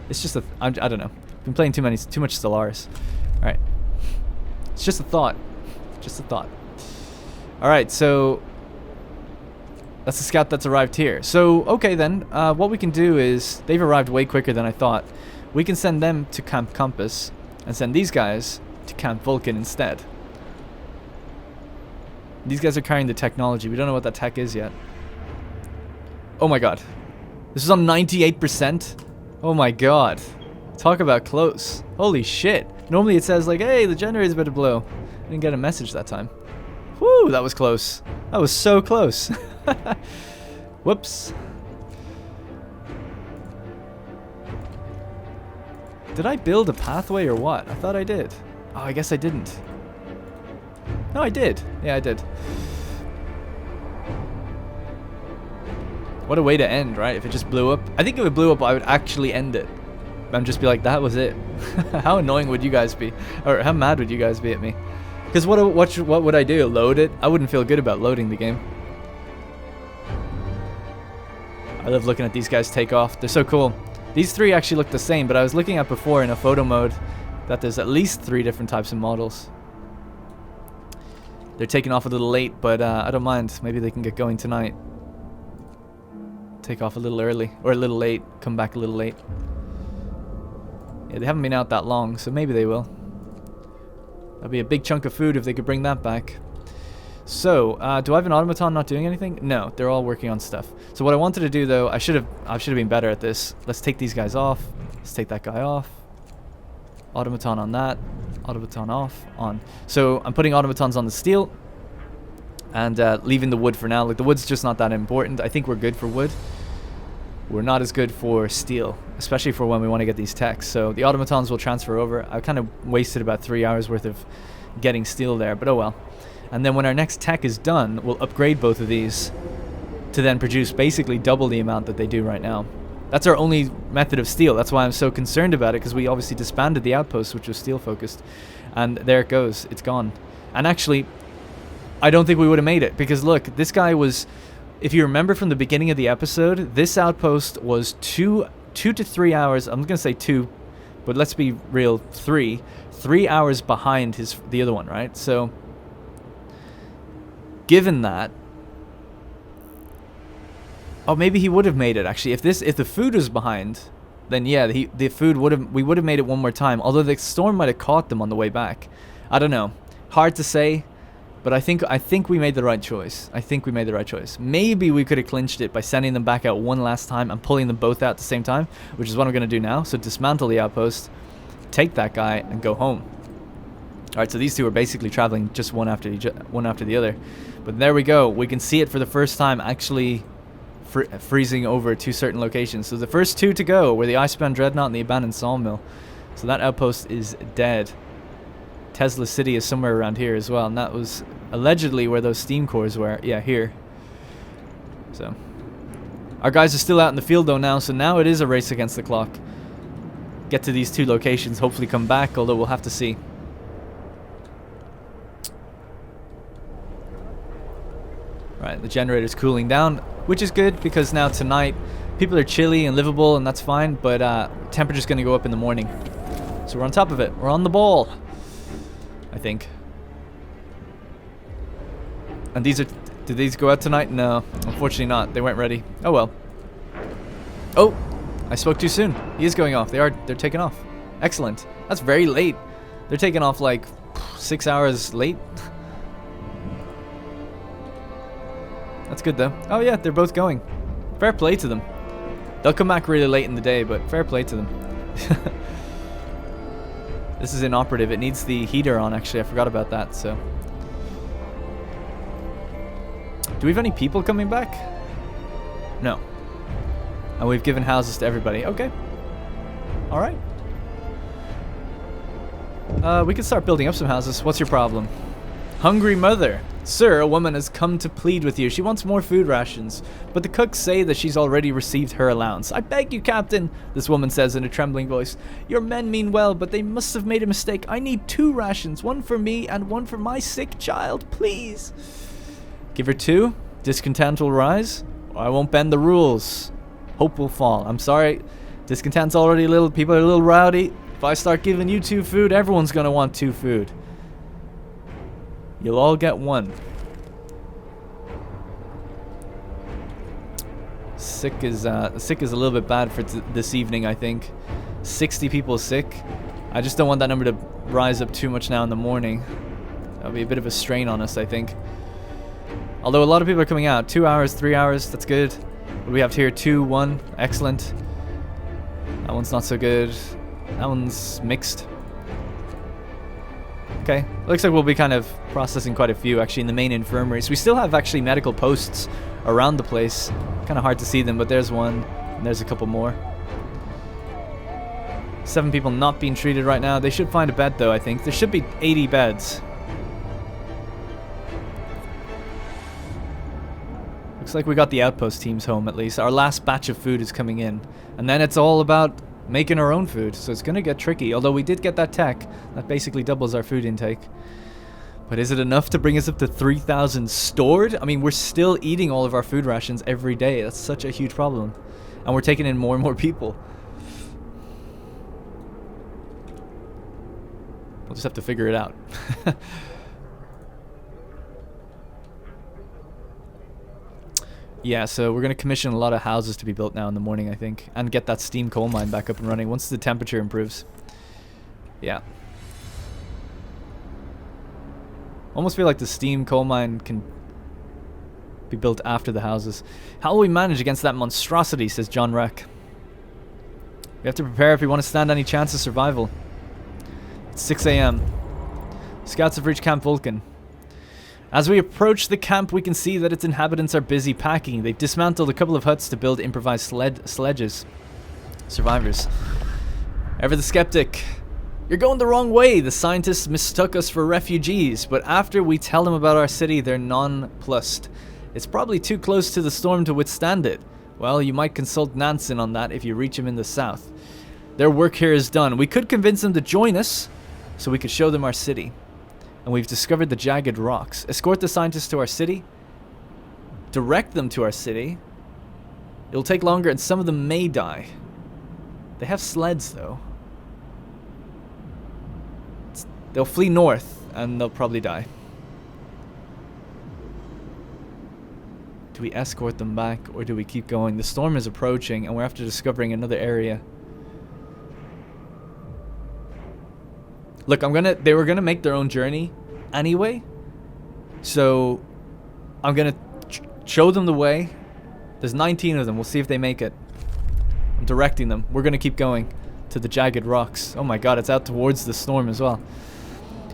it's just I don't know. Been playing too much Stellaris. All right. It's just a thought. Just a thought. All right, so that's the scout that's arrived here. So, okay then, what we can do is, they've arrived way quicker than I thought. We can send them to Camp Compass, and send these guys to Camp Vulcan instead. These guys are carrying the technology. We don't know what that tech is yet. Oh my god. This is on 98%? Oh my god. Talk about close. Holy shit. Normally it says like, hey, the generator's about to blow. I didn't get a message that time. Whew, that was close. That was so close. Whoops. Did I build a pathway or what? I thought I did. Oh, I guess I didn't. No, I did. Yeah, I did. What a way to end, right? If it just blew up. I think if it blew up, I would actually end it. And just be like, that was it. How annoying would you guys be? Or how mad would you guys be at me? Because what would I do? Load it? I wouldn't feel good about loading the game. I love looking at these guys take off. They're so cool. These three actually look the same, but I was looking at before in a photo mode that there's at least 3 different types of models. They're taking off a little late, but I don't mind. Maybe they can get going tonight. Take off a little early, or a little late. Come back a little late. Yeah, they haven't been out that long, so maybe they will. That'd be a big chunk of food if they could bring that back. So, do I have an automaton not doing anything? No, they're all working on stuff. So what I wanted to do though, I should have been better at this. Let's take these guys off. Let's take that guy off. Automaton on that. Automaton off. On. So I'm putting automatons on the steel. And leaving the wood for now. Like the wood's just not that important. I think we're good for wood. We're not as good for steel, especially for when we want to get these techs. So the automatons will transfer over. I kind of wasted about 3 hours worth of getting steel there, but oh well. And then when our next tech is done, we'll upgrade both of these to then produce basically double the amount that they do right now. That's our only method of steel. That's why I'm so concerned about it, because we obviously disbanded the outpost, which was steel focused. And there it goes. It's gone. And actually, I don't think we would have made it, because look, this guy was, if you remember from the beginning of the episode, this outpost was 2 to 3 hours. I'm going to say 2, but let's be real, 3 hours behind the other one, right? So given that, oh, maybe he would have made it actually. If the food was behind, then yeah, we would have made it one more time. Although the storm might have caught them on the way back. I don't know. Hard to say. But I think we made the right choice. I think we made the right choice. Maybe we could have clinched it by sending them back out one last time and pulling them both out at the same time, which is what I'm going to do now. So dismantle the outpost, take that guy, and go home. Alright, so these two are basically traveling just one after the other. But there we go. We can see it for the first time actually freezing over to certain locations. So the first two to go were the Icebound Dreadnought and the Abandoned Sawmill. So that outpost is dead. Tesla City is somewhere around here as well, and that was allegedly where those steam cores were. Yeah, here. So our guys are still out in the field though now, so now it is a race against the clock. Get to these two locations, hopefully come back, although we'll have to see. Right, the generator's cooling down, which is good because now tonight people are chilly and livable, and that's fine, but temperature's going to go up in the morning. So we're on top of it. We're on the ball, I think. And these are... Did these go out tonight? No, unfortunately not. They weren't ready. Oh well. Oh, I spoke too soon. He is going off. They're taking off. Excellent. That's very late. They're taking off like 6 hours late. That's good though. Oh yeah, they're both going. Fair play to them. They'll come back really late in the day, but fair play to them. This is inoperative. It needs the heater on, actually. I forgot about that, so. Do we have any people coming back? No. And we've given houses to everybody. Okay. Alright. We can start building up some houses. What's your problem? Hungry mother. Sir, a woman has come to plead with you. She wants more food rations, but the cooks say that she's already received her allowance. I beg you, Captain, this woman says in a trembling voice. Your men mean well, but they must have made a mistake. I need 2 rations, one for me and one for my sick child, please. Give her 2. Discontent will rise. I won't bend the rules. Hope will fall. I'm sorry. Discontent's already people are a little rowdy. If I start giving you 2 food, everyone's going to want 2 food. You'll all get 1. Sick is a little bit bad for this evening, I think. 60 people sick. I just don't want that number to rise up too much now in the morning. That'll be a bit of a strain on us, I think. Although a lot of people are coming out. 2 hours, 3 hours, that's good. What do we have here? 2, 1, excellent. That one's not so good. That one's mixed. Okay, looks like we'll be kind of processing quite a few actually in the main infirmaries. We still have actually medical posts around the place. Kind of hard to see them, but there's one, and there's a couple more. 7 people not being treated right now. They should find a bed though, I think. There should be 80 beds. Looks like we got the outpost teams home at least. Our last batch of food is coming in. And then it's all about making our own food, so it's going to get tricky. Although we did get that tech, that basically doubles our food intake. But is it enough to bring us up to 3,000 stored? I mean, we're still eating all of our food rations every day. That's such a huge problem. And we're taking in more and more people. We'll just have to figure it out. Yeah, so we're going to commission a lot of houses to be built now in the morning, I think. And get that steam coal mine back up and running once the temperature improves. Yeah. Almost feel like the steam coal mine can be built after the houses. How will we manage against that monstrosity, says John Reck. We have to prepare if we want to stand any chance of survival. It's 6 a.m. Scouts have reached Camp Vulcan. As we approach the camp, we can see that its inhabitants are busy packing. They've dismantled a couple of huts to build improvised sledges. Survivors. Ever the skeptic. You're going the wrong way. The scientists mistook us for refugees, but after we tell them about our city, they're nonplussed. It's probably too close to the storm to withstand it. Well, you might consult Nansen on that if you reach him in the south. Their work here is done. We could convince them to join us, so we could show them our city. And we've discovered the jagged rocks. Escort the scientists to our city. Direct them to our city. It'll take longer and some of them may die. They have sleds though. They'll flee north and they'll probably die. Do we escort them back or do we keep going? The storm is approaching and we're after discovering another area. Look, they were gonna make their own journey anyway, So I'm gonna show them the way. There's 19 of them. We'll see if they make it. I'm directing them. We're gonna keep going to the jagged rocks. Oh my god, it's out towards the storm as well.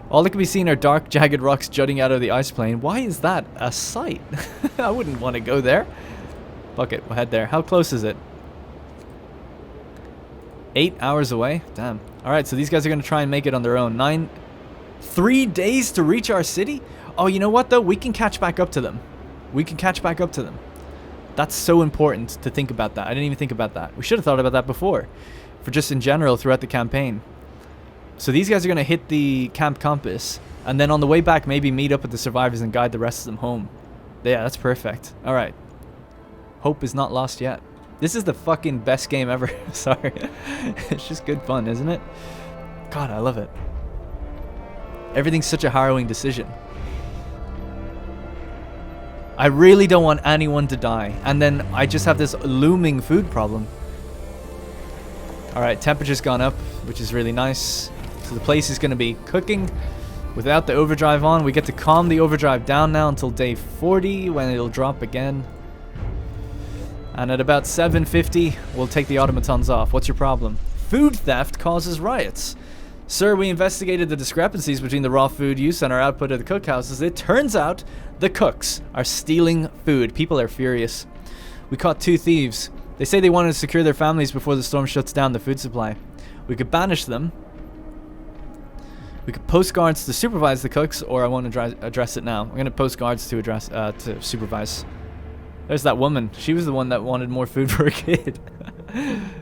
All that can be seen are dark, jagged rocks jutting out of the ice plain. Why is that a sight? I wouldn't want to go there. Fuck it, we'll head there. How close is it? 8 hours away? Damn. Alright, so these guys are going to try and make it on their own. 3 days to reach our city? Oh, you know what though? We can catch back up to them. We can catch back up to them. That's so important to think about that. I didn't even think about that. We should have thought about that before. For just in general throughout the campaign. So these guys are going to hit the camp compass. And then on the way back, maybe meet up with the survivors and guide the rest of them home. Yeah, that's perfect. Alright. Hope is not lost yet. This is the fucking best game ever. Sorry. It's just good fun, isn't it? God, I love it. Everything's such a harrowing decision. I really don't want anyone to die. And then I just have this looming food problem. Alright, temperature's gone up, which is really nice. So the place is going to be cooking without the overdrive on. We get to calm the overdrive down now until day 40 when it'll drop again. And at about 7:50, we'll take the automatons off. What's your problem? Food theft causes riots. Sir, we investigated the discrepancies between the raw food use and our output of the cookhouses. It turns out the cooks are stealing food. People are furious. We caught 2 thieves. They say they wanted to secure their families before the storm shuts down the food supply. We could banish them. We could post guards to supervise the cooks, or I won't address it now. I'm going to post guards to supervise. There's that woman. She was the one that wanted more food for her kid.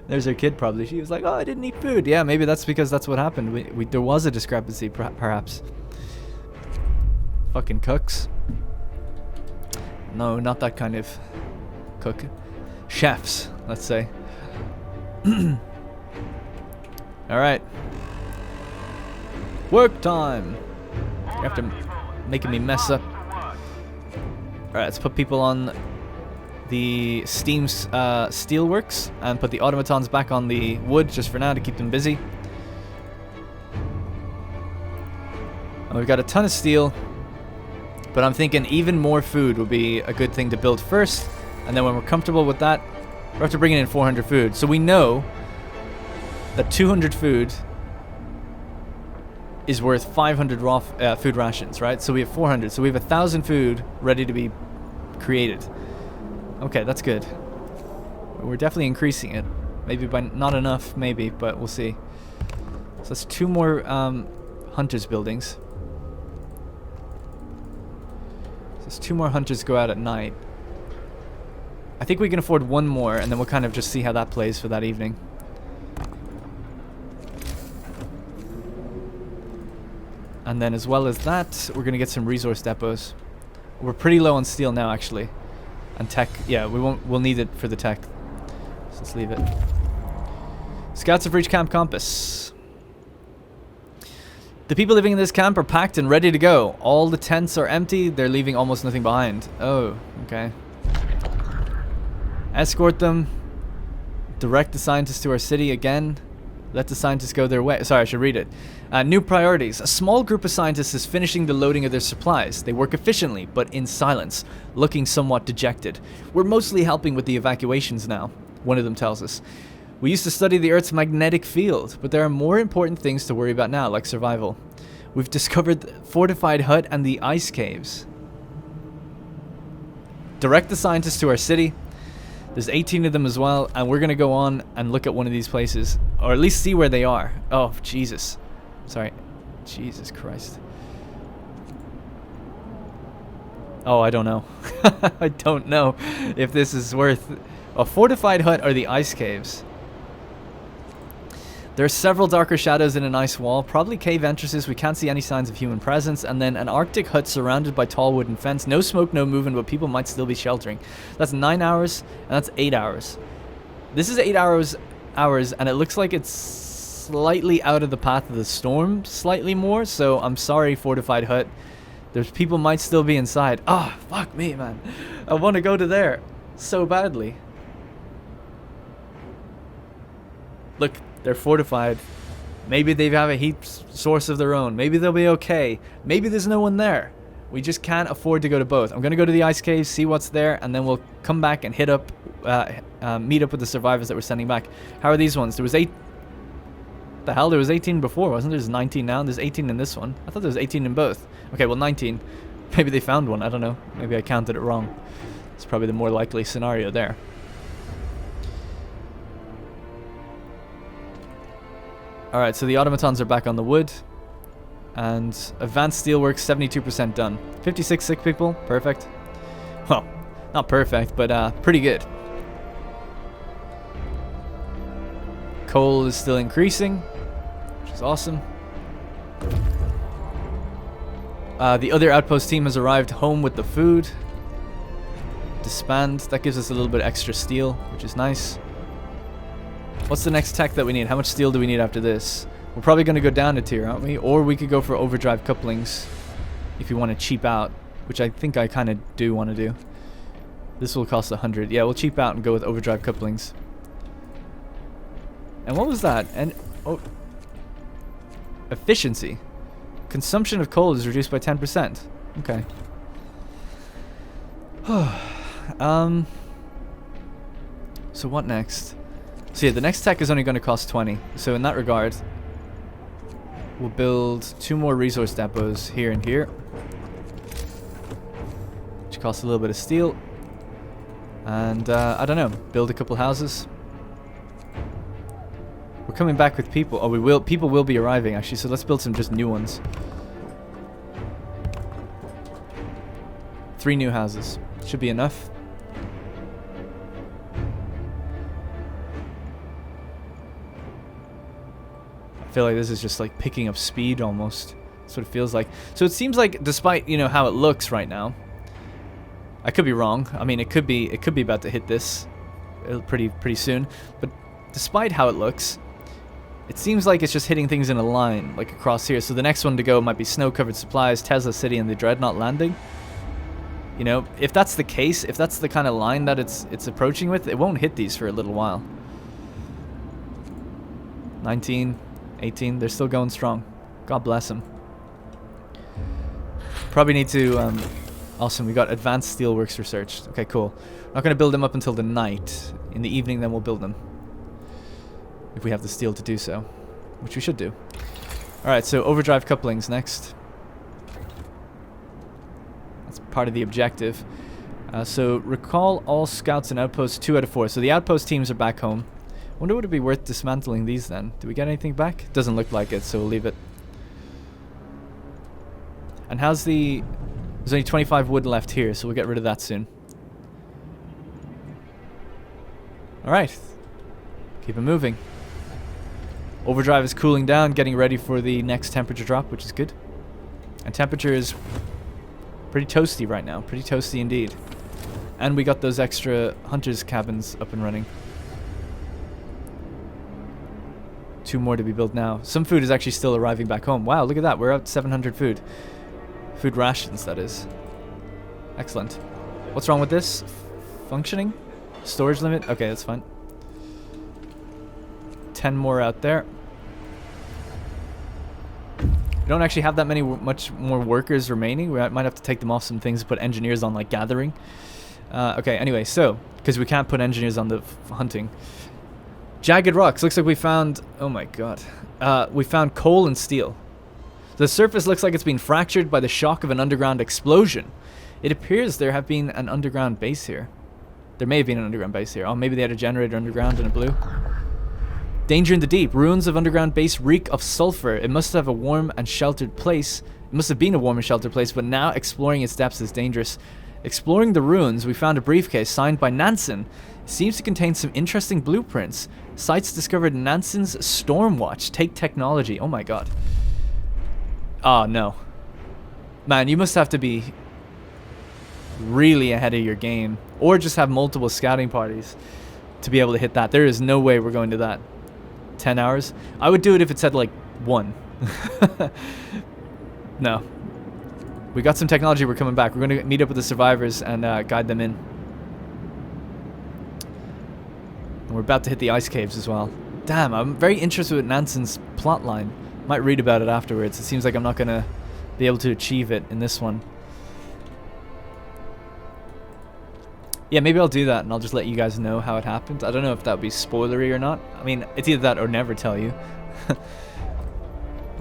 There's her kid probably. She was like, oh, I didn't eat food. Yeah, maybe that's because that's what happened. There was a discrepancy, perhaps. Fucking cooks. No, not that kind of cook. Chefs, let's say. Alright. Work time. You have to making me mess up. Alright, let's put people on the steam steelworks and put the automatons back on the wood just for now to keep them busy. And we've got a ton of steel, but I'm thinking even more food would be a good thing to build first, and then when we're comfortable with that, we're have to bring in 400 food. So we know that 200 food is worth 500 raw food rations, right? So we have 400, so we have 1,000 food ready to be created. Okay, that's good. We're definitely increasing it. Maybe by not enough, maybe, but we'll see. So that's 2 more hunters buildings. So there's 2 more hunters go out at night. I think we can afford 1 more, and then we'll kind of just see how that plays for that evening. And then as well as that, we're going to get some resource depots. We're pretty low on steel now, actually. And tech, yeah, we'll need it for the tech. So let's leave it. Scouts have reached Camp Compass. The people living in this camp are packed and ready to go. All the tents are empty. They're leaving almost nothing behind. Oh, okay. Escort them. Direct the scientists to our city again. Let the scientists go their way. Sorry, I should read it. New priorities. A small group of scientists is finishing the loading of their supplies. They work efficiently, but in silence, looking somewhat dejected. We're mostly helping with the evacuations now, one of them tells us. We used to study the Earth's magnetic field, but there are more important things to worry about now, like survival. We've discovered the fortified hut and the ice caves. Direct the scientists to our city. There's 18 of them as well, and we're going to go on and look at one of these places, or at least see where they are. Oh, Jesus. Sorry. Jesus Christ. Oh, I don't know. I don't know if this is worth a fortified hut or the ice caves. There are several darker shadows in an ice wall, probably cave entrances. We can't see any signs of human presence. And then an Arctic hut surrounded by tall wooden fence. No smoke, no movement, but people might still be sheltering. That's 9 hours, and that's 8 hours. This is 8 hours, and it looks like it's slightly out of the path of the storm, slightly more. So I'm sorry, fortified hut. There's people might still be inside. Ah, oh, fuck me, man. I want to go to there so badly. Look. They're fortified. Maybe they have a heat source of their own. Maybe they'll be okay. Maybe there's no one there. We just can't afford to go to both. I'm going to go to the ice cave, see what's there, and then we'll come back and meet up with the survivors that we're sending back. How are these ones? There was 8... The hell? There was 18 before, wasn't there? There's 19 now, and there's 18 in this one. I thought there was 18 in both. Okay, well, 19. Maybe they found one. I don't know. Maybe I counted it wrong. It's probably the more likely scenario there. Alright, so the automatons are back on the wood. And advanced steelwork, 72% done. 56 sick people, perfect. Well, not perfect, but pretty good. Coal is still increasing, which is awesome. The other outpost team has arrived home with the food. Disband, that gives us a little bit extra steel, which is nice. What's the next tech that we need? How much steel do we need after this? We're probably going to go down a tier, aren't we? Or we could go for overdrive couplings if we want to cheap out, which I think I kind of do want to do. This will cost 100. Yeah, we'll cheap out and go with overdrive couplings. And what was that? And oh, efficiency. Consumption of coal is reduced by 10%. Okay. So what next? So yeah, the next tech is only going to cost 20. So in that regard, we'll build 2 more resource depots here and here, which costs a little bit of steel. And I don't know, build a couple houses. We're coming back with people. Oh, we will. People will be arriving actually. So let's build some just new ones. 3 new houses should be enough. I feel like this is just like picking up speed almost. That's what it feels like. So it seems like, despite, you know, how it looks right now, I could be wrong. I mean, it could be about to hit this pretty soon. But despite how it looks, it seems like it's just hitting things in a line, like across here. So the next one to go might be snow-covered supplies, Tesla City, and the Dreadnought landing. You know, if that's the case, if that's the kind of line that it's approaching with, it won't hit these for a little while. 19, 18, they're still going strong. God bless them. Probably need to... awesome, we got advanced steelworks researched. Okay, cool. Not going to build them up until the night. In the evening, then we'll build them. If we have the steel to do so. Which we should do. Alright, so overdrive couplings next. That's part of the objective. So recall all scouts and outposts 2 out of 4. So the outpost teams are back home. Wonder would it be worth dismantling these then? Do we get anything back? Doesn't look like it, so we'll leave it. And how's the... There's only 25 wood left here, so we'll get rid of that soon. Alright. Keep it moving. Overdrive is cooling down, getting ready for the next temperature drop, which is good. And temperature is pretty toasty right now. Pretty toasty indeed. And we got those extra hunters' cabins up and running. 2 more to be built now. Some food is actually still arriving back home. Wow, look at that. We're up 700 food. Food rations, that is. Excellent. What's wrong with this? Functioning? Storage limit? Okay, that's fine. 10 more out there. We don't actually have that much more workers remaining. We might have to take them off some things and put engineers on, like, gathering. Okay, anyway, so... Because we can't put engineers on the hunting. Jagged rocks. Looks like we found... Oh my god. We found coal and steel. The surface looks like it's been fractured by the shock of an underground explosion. It appears there have been an underground base here. There may have been an underground base here. Oh, maybe they had a generator underground and it blew. Danger in the deep. Ruins of underground base reek of sulfur. It must have a warm and sheltered place. It must have been a warm and sheltered place, but now exploring its depths is dangerous. Exploring the ruins, we found a briefcase signed by Nansen. It seems to contain some interesting blueprints. Sites discovered Nansen's Stormwatch. Take technology. Oh my god. Oh no. Man, you must have to be really ahead of your game. Or just have multiple scouting parties to be able to hit that. There is no way we're going to that. 10 hours? I would do it if it said like 1. No. We got some technology, we're coming back. We're going to meet up with the survivors and guide them in. And we're about to hit the ice caves as well. Damn, I'm very interested with Nansen's plotline. Might read about it afterwards. It seems like I'm not going to be able to achieve it in this one. Yeah, maybe I'll do that and I'll just let you guys know how it happened. I don't know if that would be spoilery or not. I mean, it's either that or never tell you. It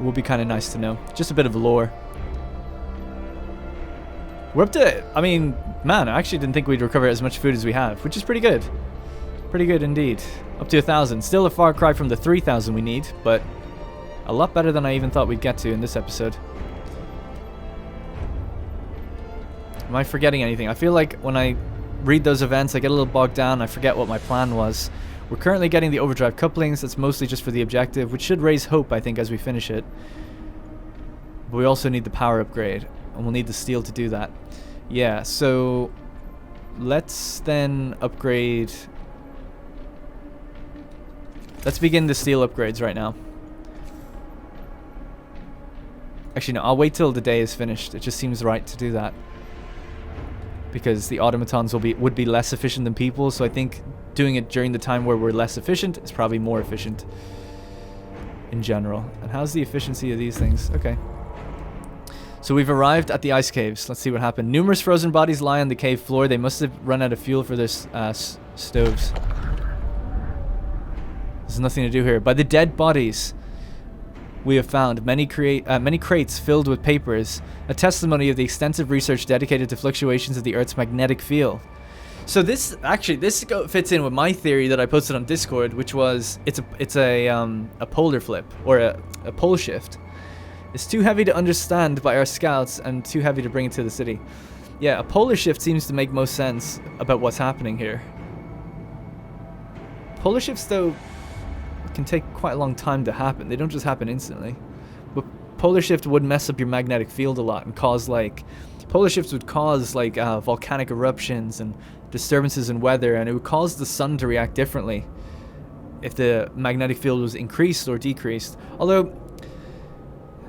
would be kind of nice to know. Just a bit of lore. We're up to, I mean, man, I actually didn't think we'd recover as much food as we have, which is pretty good. Pretty good indeed. Up to 1,000. Still a far cry from the 3,000 we need, but a lot better than I even thought we'd get to in this episode. Am I forgetting anything? I feel like when I read those events, I get a little bogged down. I forget what my plan was. We're currently getting the overdrive couplings. That's mostly just for the objective, which should raise hope, I think, as we finish it. But we also need the power upgrade, and we'll need the steel to do that. Yeah, so let's then upgrade. Let's begin the steel upgrades right now. Actually, no, I'll wait till the day is finished. It just seems right to do that. Because the automatons would be less efficient than people, so I think doing it during the time where we're less efficient is probably more efficient in general. And how's the efficiency of these things? Okay. So we've arrived at the ice caves. Let's see what happened. Numerous frozen bodies lie on the cave floor. They must have run out of fuel for their stoves. There's nothing to do here. By the dead bodies we have found many crates filled with papers, a testimony of the extensive research dedicated to fluctuations of the Earth's magnetic field. So this fits in with my theory that I posted on Discord, which was it's a polar flip or a pole shift. It's too heavy to understand by our scouts and too heavy to bring it to the city. Yeah, a polar shift seems to make most sense about what's happening here. Polar shifts, though, can take quite a long time to happen. They don't just happen instantly. But polar shift would mess up your magnetic field a lot and cause polar shifts would cause volcanic eruptions and disturbances in weather, and it would cause the sun to react differently if the magnetic field was increased or decreased. Although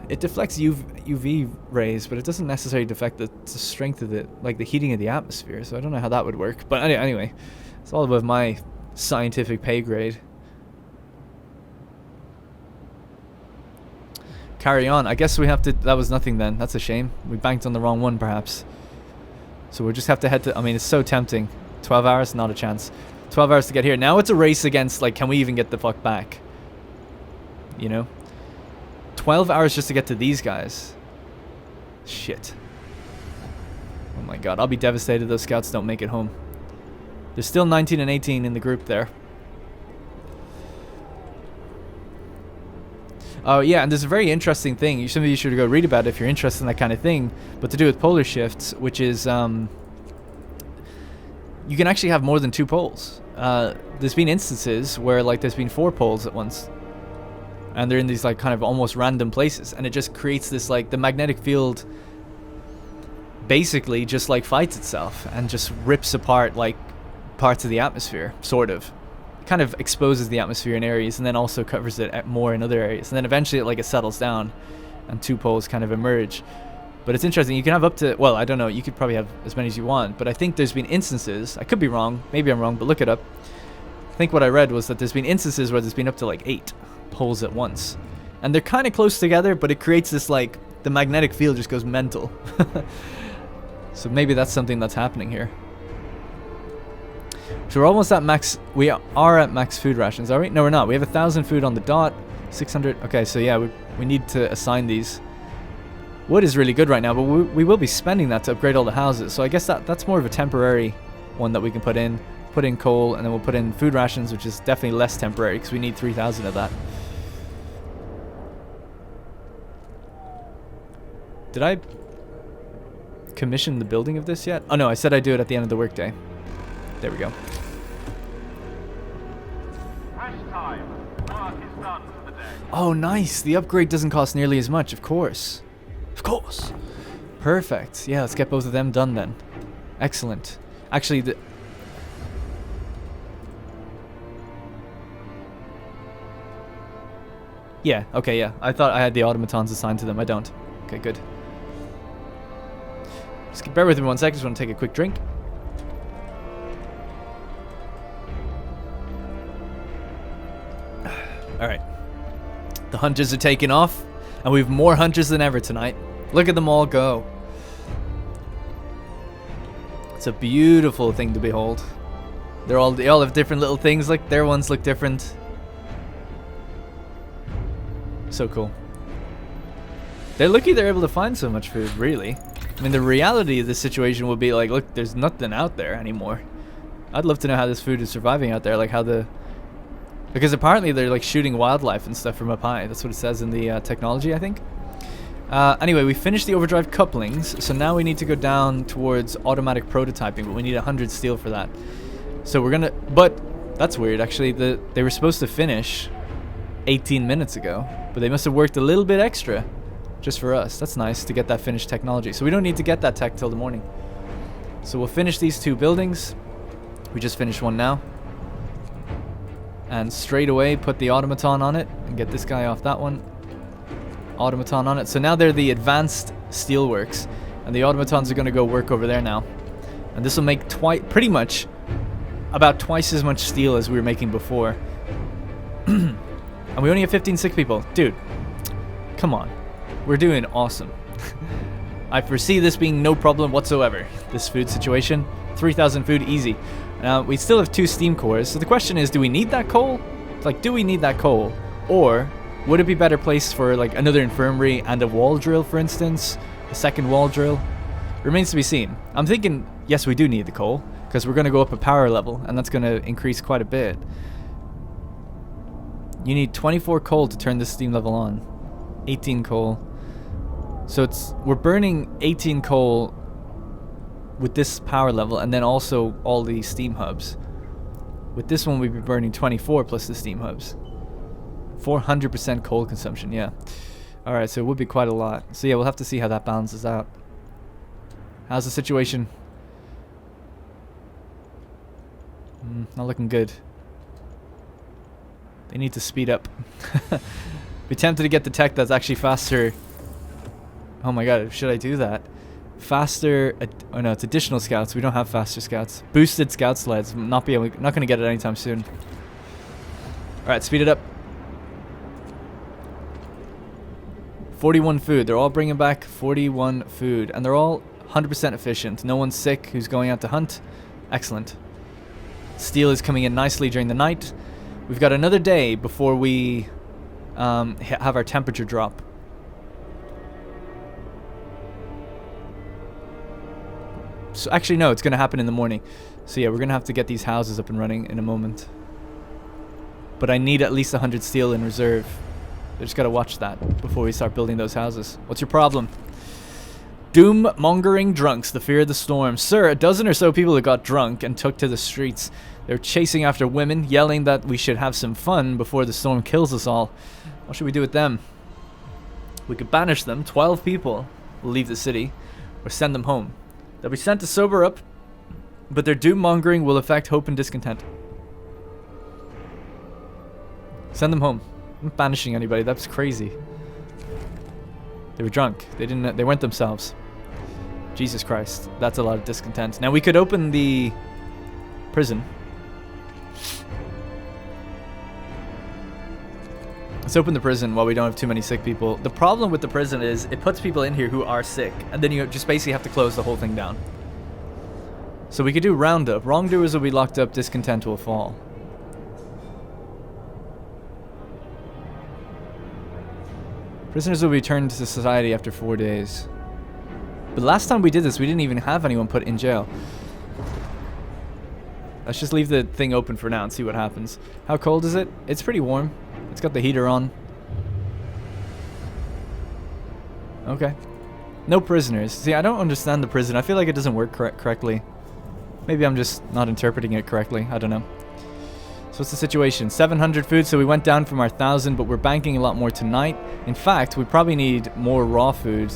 it deflects UV rays, but it doesn't necessarily deflect the strength of the heating of the atmosphere. So I don't know how that would work. But anyway, it's all above my scientific pay grade. Carry on. I guess we have to. That was nothing then. That's a shame. We banked on the wrong one, perhaps. So we'll just have to head to. I mean, it's so tempting. 12 hours, not a chance. 12 hours to get here. Now it's a race against, can we even get the fuck back? You know? 12 hours just to get to these guys. Shit. Oh my god. I'll be devastated those scouts don't make it home. There's still 19 and 18 in the group there. Oh yeah, and there's a very interesting thing. Some of you should go read about it if you're interested in that kind of thing. But to do with polar shifts, which is you can actually have more than 2 poles. There's been instances where there's been 4 poles at once, and they're in these kind of almost random places, and it just creates this the magnetic field basically just fights itself and just rips apart parts of the atmosphere, sort of. Kind of exposes the atmosphere in areas and then also covers it more in other areas, and then eventually it settles down and 2 poles kind of emerge. But it's interesting. You can have up to, well, I don't know, you could probably have as many as you want, but I think there's been instances, I could be wrong, maybe I'm wrong, but look it up. I think what I read was that there's been instances where there's been up to 8 poles at once, and they're kind of close together, but it creates this the magnetic field just goes mental. So maybe that's something that's happening here. So we're almost at max. We are at max food rations, are we? No, we're not. We have 1,000 food on the dot. 600. Okay, so yeah, we need to assign these. Wood is really good right now, but we will be spending that to upgrade all the houses. So I guess that's more of a temporary one that we can put in. Put in coal, and then we'll put in food rations, which is definitely less temporary because we need 3,000 of that. Did I commission the building of this yet? Oh no, I said I'd do it at the end of the workday. There we go. Oh, nice. The upgrade doesn't cost nearly as much, of course. Of course. Perfect. Yeah, let's get both of them done then. Excellent. Actually, yeah, okay, yeah. I thought I had the automatons assigned to them. I don't. Okay, good. Just bear with me 1 second. Just want to take a quick drink. Alright. The hunters are taking off, and we have more hunters than ever tonight. Look at them all go. It's It's a beautiful thing to behold. They all have different little things. Like their ones look different. So cool. They're lucky they're able to find so much food, really. I mean, the reality of this situation would be like, look, there's nothing out there anymore. I'd love to know how this food is surviving out there, like how the... Because apparently they're like shooting wildlife and stuff from up high. That's what it says in the technology, I think. Anyway, we finished the overdrive couplings, so now we need to go down towards automatic prototyping, but we need 100 steel for that. So we're gonna... But that's weird, actually. They were supposed to finish 18 minutes ago, but they must have worked a little bit extra. Just for us. That's nice to get that finished technology. So we don't need to get that tech till the morning. So we'll finish these 2 buildings. We just finished one now. And straight away put the automaton on it and get this guy off that one. Automaton on it. So now they're the advanced steelworks. And the automatons are going to go work over there now. And this will make pretty much about twice as much steel as we were making before. And we only have 15 sick people. Dude, come on. We're doing awesome. I foresee this being no problem whatsoever. This food situation. 3,000 food, easy. We still have 2 steam cores. So the question is, do we need that coal? Like, do we need that coal? Or would it be better placed for like another infirmary and a wall drill, for instance? A second wall drill? Remains to be seen. I'm thinking, yes, we do need the coal. Because we're going to go up a power level. And that's going to increase quite a bit. You need 24 coal to turn this steam level on. 18 coal. So we're burning 18 coal with this power level, and then also all the steam hubs. With this one, we'd be burning 24 plus the steam hubs. 400% coal consumption, yeah. Alright, so it would be quite a lot. So yeah, we'll have to see how that balances out. How's the situation? Not looking good. They need to speed up. Be tempted to get the tech that's actually faster. Oh my god, should I do that? Faster... oh no, it's additional scouts. We don't have faster scouts. Boosted scout sleds. Not going to get it anytime soon. Alright, speed it up. 41 food. They're all bringing back 41 food. And they're all 100% efficient. No one's sick who's going out to hunt. Excellent. Steel is coming in nicely during the night. We've got another day before we have our temperature drop. So actually, no, it's going to happen in the morning. So yeah, we're going to have to get these houses up and running in a moment. But I need at least 100 steel in reserve. I just got to watch that before we start building those houses. What's your problem? Doom-mongering drunks, the fear of the storm. Sir, a dozen or so people that got drunk and took to the streets. They're chasing after women, yelling that we should have some fun before the storm kills us all. What should we do with them? We could banish them. 12 people will leave the city, or send them home. They'll be sent to sober up, but their doom-mongering will affect hope and discontent. Send them home. I'm not banishing anybody. That's crazy. They were drunk. They weren't themselves. Jesus Christ. That's a lot of discontent. Now we could open the prison. Let's open the prison while we don't have too many sick people. The problem with the prison is it puts people in here who are sick, and then you just basically have to close the whole thing down. So we could do roundup. Wrongdoers will be locked up, discontent will fall. Prisoners will be returned to society after 4 days. But last time we did this, we didn't even have anyone put in jail. Let's just leave the thing open for now and see what happens. How cold is it? It's pretty warm. It's got the heater on. Okay. No prisoners. See, I don't understand the prison. I feel like it doesn't work correctly. Maybe I'm just not interpreting it correctly. I don't know. So what's the situation? 700 food, so we went down from our 1,000, but we're banking a lot more tonight. In fact, we probably need more raw food.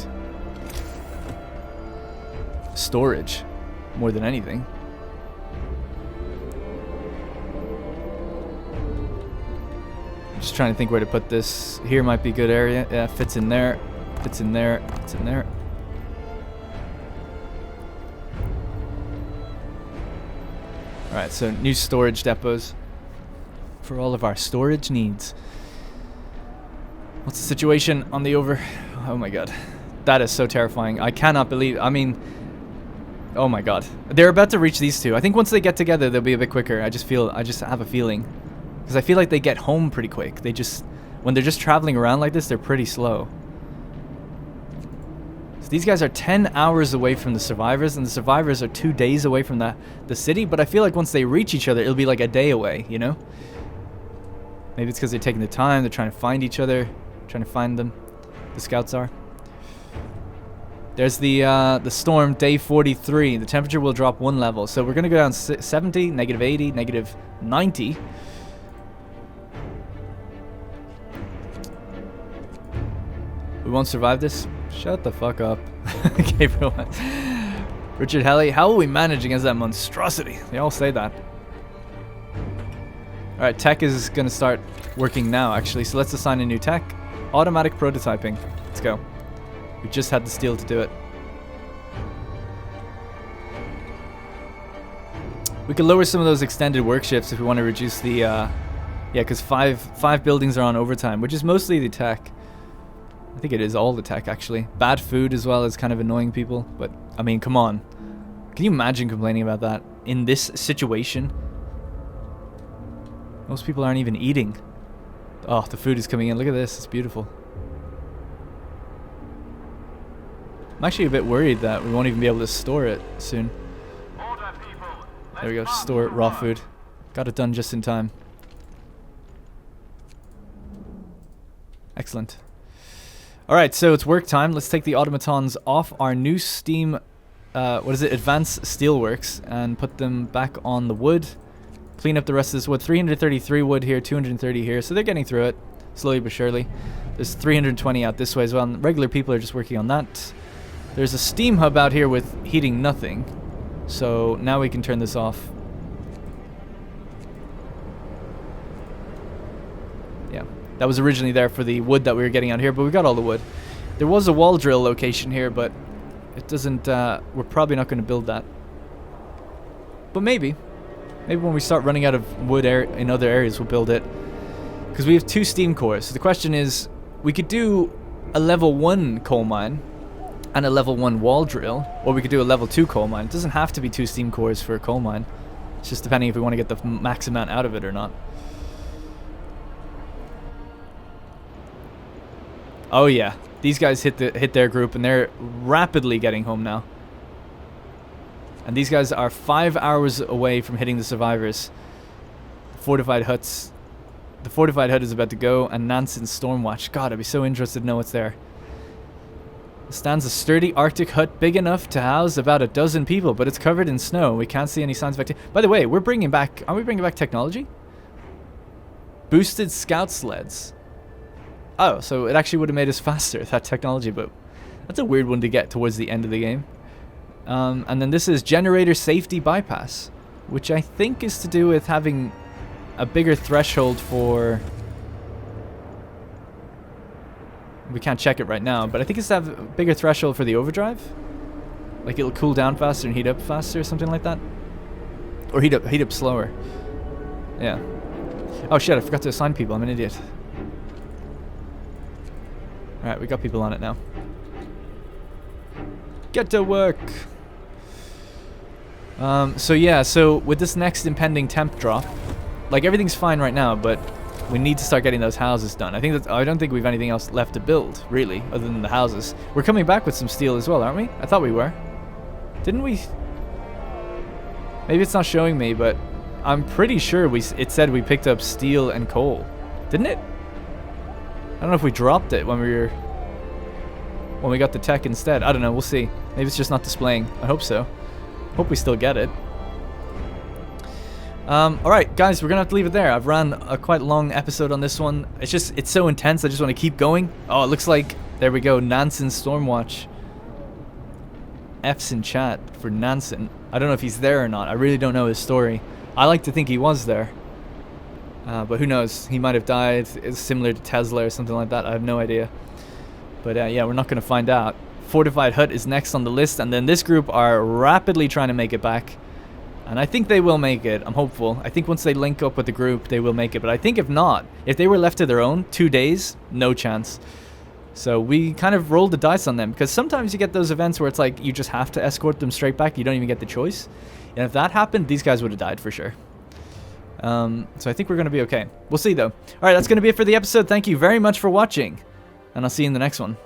Storage. More than anything. Just trying to think where to put this. Here might be a good area. Yeah, fits in there. Fits in there. Fits in there. Alright, so new storage depots for all of our storage needs. What's the situation on the over... Oh my god. That is so terrifying. I cannot believe... I mean... Oh my god. They're about to reach these two. I think once they get together, they'll be a bit quicker. I just have a feeling. Because I feel like they get home pretty quick. When they're just traveling around like this, they're pretty slow. So these guys are 10 hours away from the survivors, and the survivors are 2 days away from the city. But I feel like once they reach each other, it'll be like a day away, you know? Maybe it's because they're taking the time, they're trying to find each other, trying to find them. The scouts are. There's the storm, day 43. The temperature will drop 1 level. So we're going to go down 70, negative 80, negative 90. We won't survive this? Shut the fuck up. Gabriel. Richard Helly, how will we manage against that monstrosity? They all say that. Alright, tech is going to start working now, actually. So let's assign a new tech. Automatic prototyping. Let's go. We just had the steel to do it. We could lower some of those extended work shifts if we want to reduce the, yeah, because five buildings are on overtime, which is mostly the tech. I think it is all the tech, actually. Bad food as well is kind of annoying people, but, I mean, come on. Can you imagine complaining about that in this situation? Most people aren't even eating. Oh, the food is coming in. Look at this. It's beautiful. I'm actually a bit worried that we won't even be able to store it soon. There we go, store it, raw food. Got it done just in time. Excellent. Alright, so it's work time. Let's take the automatons off our new steam, what is it, advanced steelworks, and put them back on the wood. Clean up the rest of this wood. 333 wood here, 230 here, so they're getting through it, slowly but surely. There's 320 out this way as well, and regular people are just working on that. There's a steam hub out here with heating nothing. So now we can turn this off. Yeah, that was originally there for the wood that we were getting out here, but we got all the wood. There was a wall drill location here, but it doesn't, we're probably not going to build that. But maybe. Maybe when we start running out of wood in other areas, we'll build it. Because we have 2 steam cores. So the question is, we could do a level 1 coal mine and a level 1 wall drill, or we could do a level 2 coal mine. It doesn't have to be 2 steam cores for a coal mine. It's just depending if we want to get the max amount out of it or not. Oh yeah, these guys hit their group and they're rapidly getting home now. And these guys are 5 hours away from hitting the survivors. Fortified huts. The fortified hut is about to go, and Nansen Stormwatch. God, I'd be so interested to know what's there. Stands a sturdy Arctic hut big enough to house about a dozen people, but it's covered in snow. We can't see any signs of activity. By the way, aren't we bringing back technology? Boosted scout sleds. Oh, so it actually would have made us faster, that technology, but that's a weird one to get towards the end of the game. And then this is generator safety bypass, which I think is to do with having a bigger threshold for... We can't check it right now, but I think it's to have a bigger threshold for the overdrive. Like it'll cool down faster and heat up faster or something like that. Or heat up slower. Yeah. Oh shit, I forgot to assign people. I'm an idiot. Alright, we got people on it now. Get to work! So yeah, so with this next impending temp drop, like everything's fine right now, but we need to start getting those houses done. I don't think we've anything else left to build, really, other than the houses. We're coming back with some steel as well, aren't we? I thought we were. Didn't we? Maybe it's not showing me, but I'm pretty sure it said we picked up steel and coal. Didn't it? I don't know if we dropped it when we got the tech instead. I don't know, we'll see. Maybe it's just not displaying. I hope so. Hope we still get it. Alright, guys, we're gonna have to leave it there. I've ran a quite long episode on this one. It's so intense, I just want to keep going. Oh, it looks like, there we go, Nansen Stormwatch. F's in chat for Nansen. I don't know if he's there or not. I really don't know his story. I like to think he was there. But who knows? He might have died. It's similar to Tesla or something like that. I have no idea. But yeah, we're not going to find out. Fortified Hut is next on the list. And then this group are rapidly trying to make it back. And I think they will make it. I'm hopeful. I think once they link up with the group, they will make it. But I think if not, if they were left to their own, 2 days, no chance. So we kind of rolled the dice on them, because sometimes you get those events where it's like you just have to escort them straight back. You don't even get the choice. And if that happened, these guys would have died for sure. So I think we're going to be okay. We'll see, though. All right, that's going to be it for the episode. Thank you very much for watching, and I'll see you in the next one.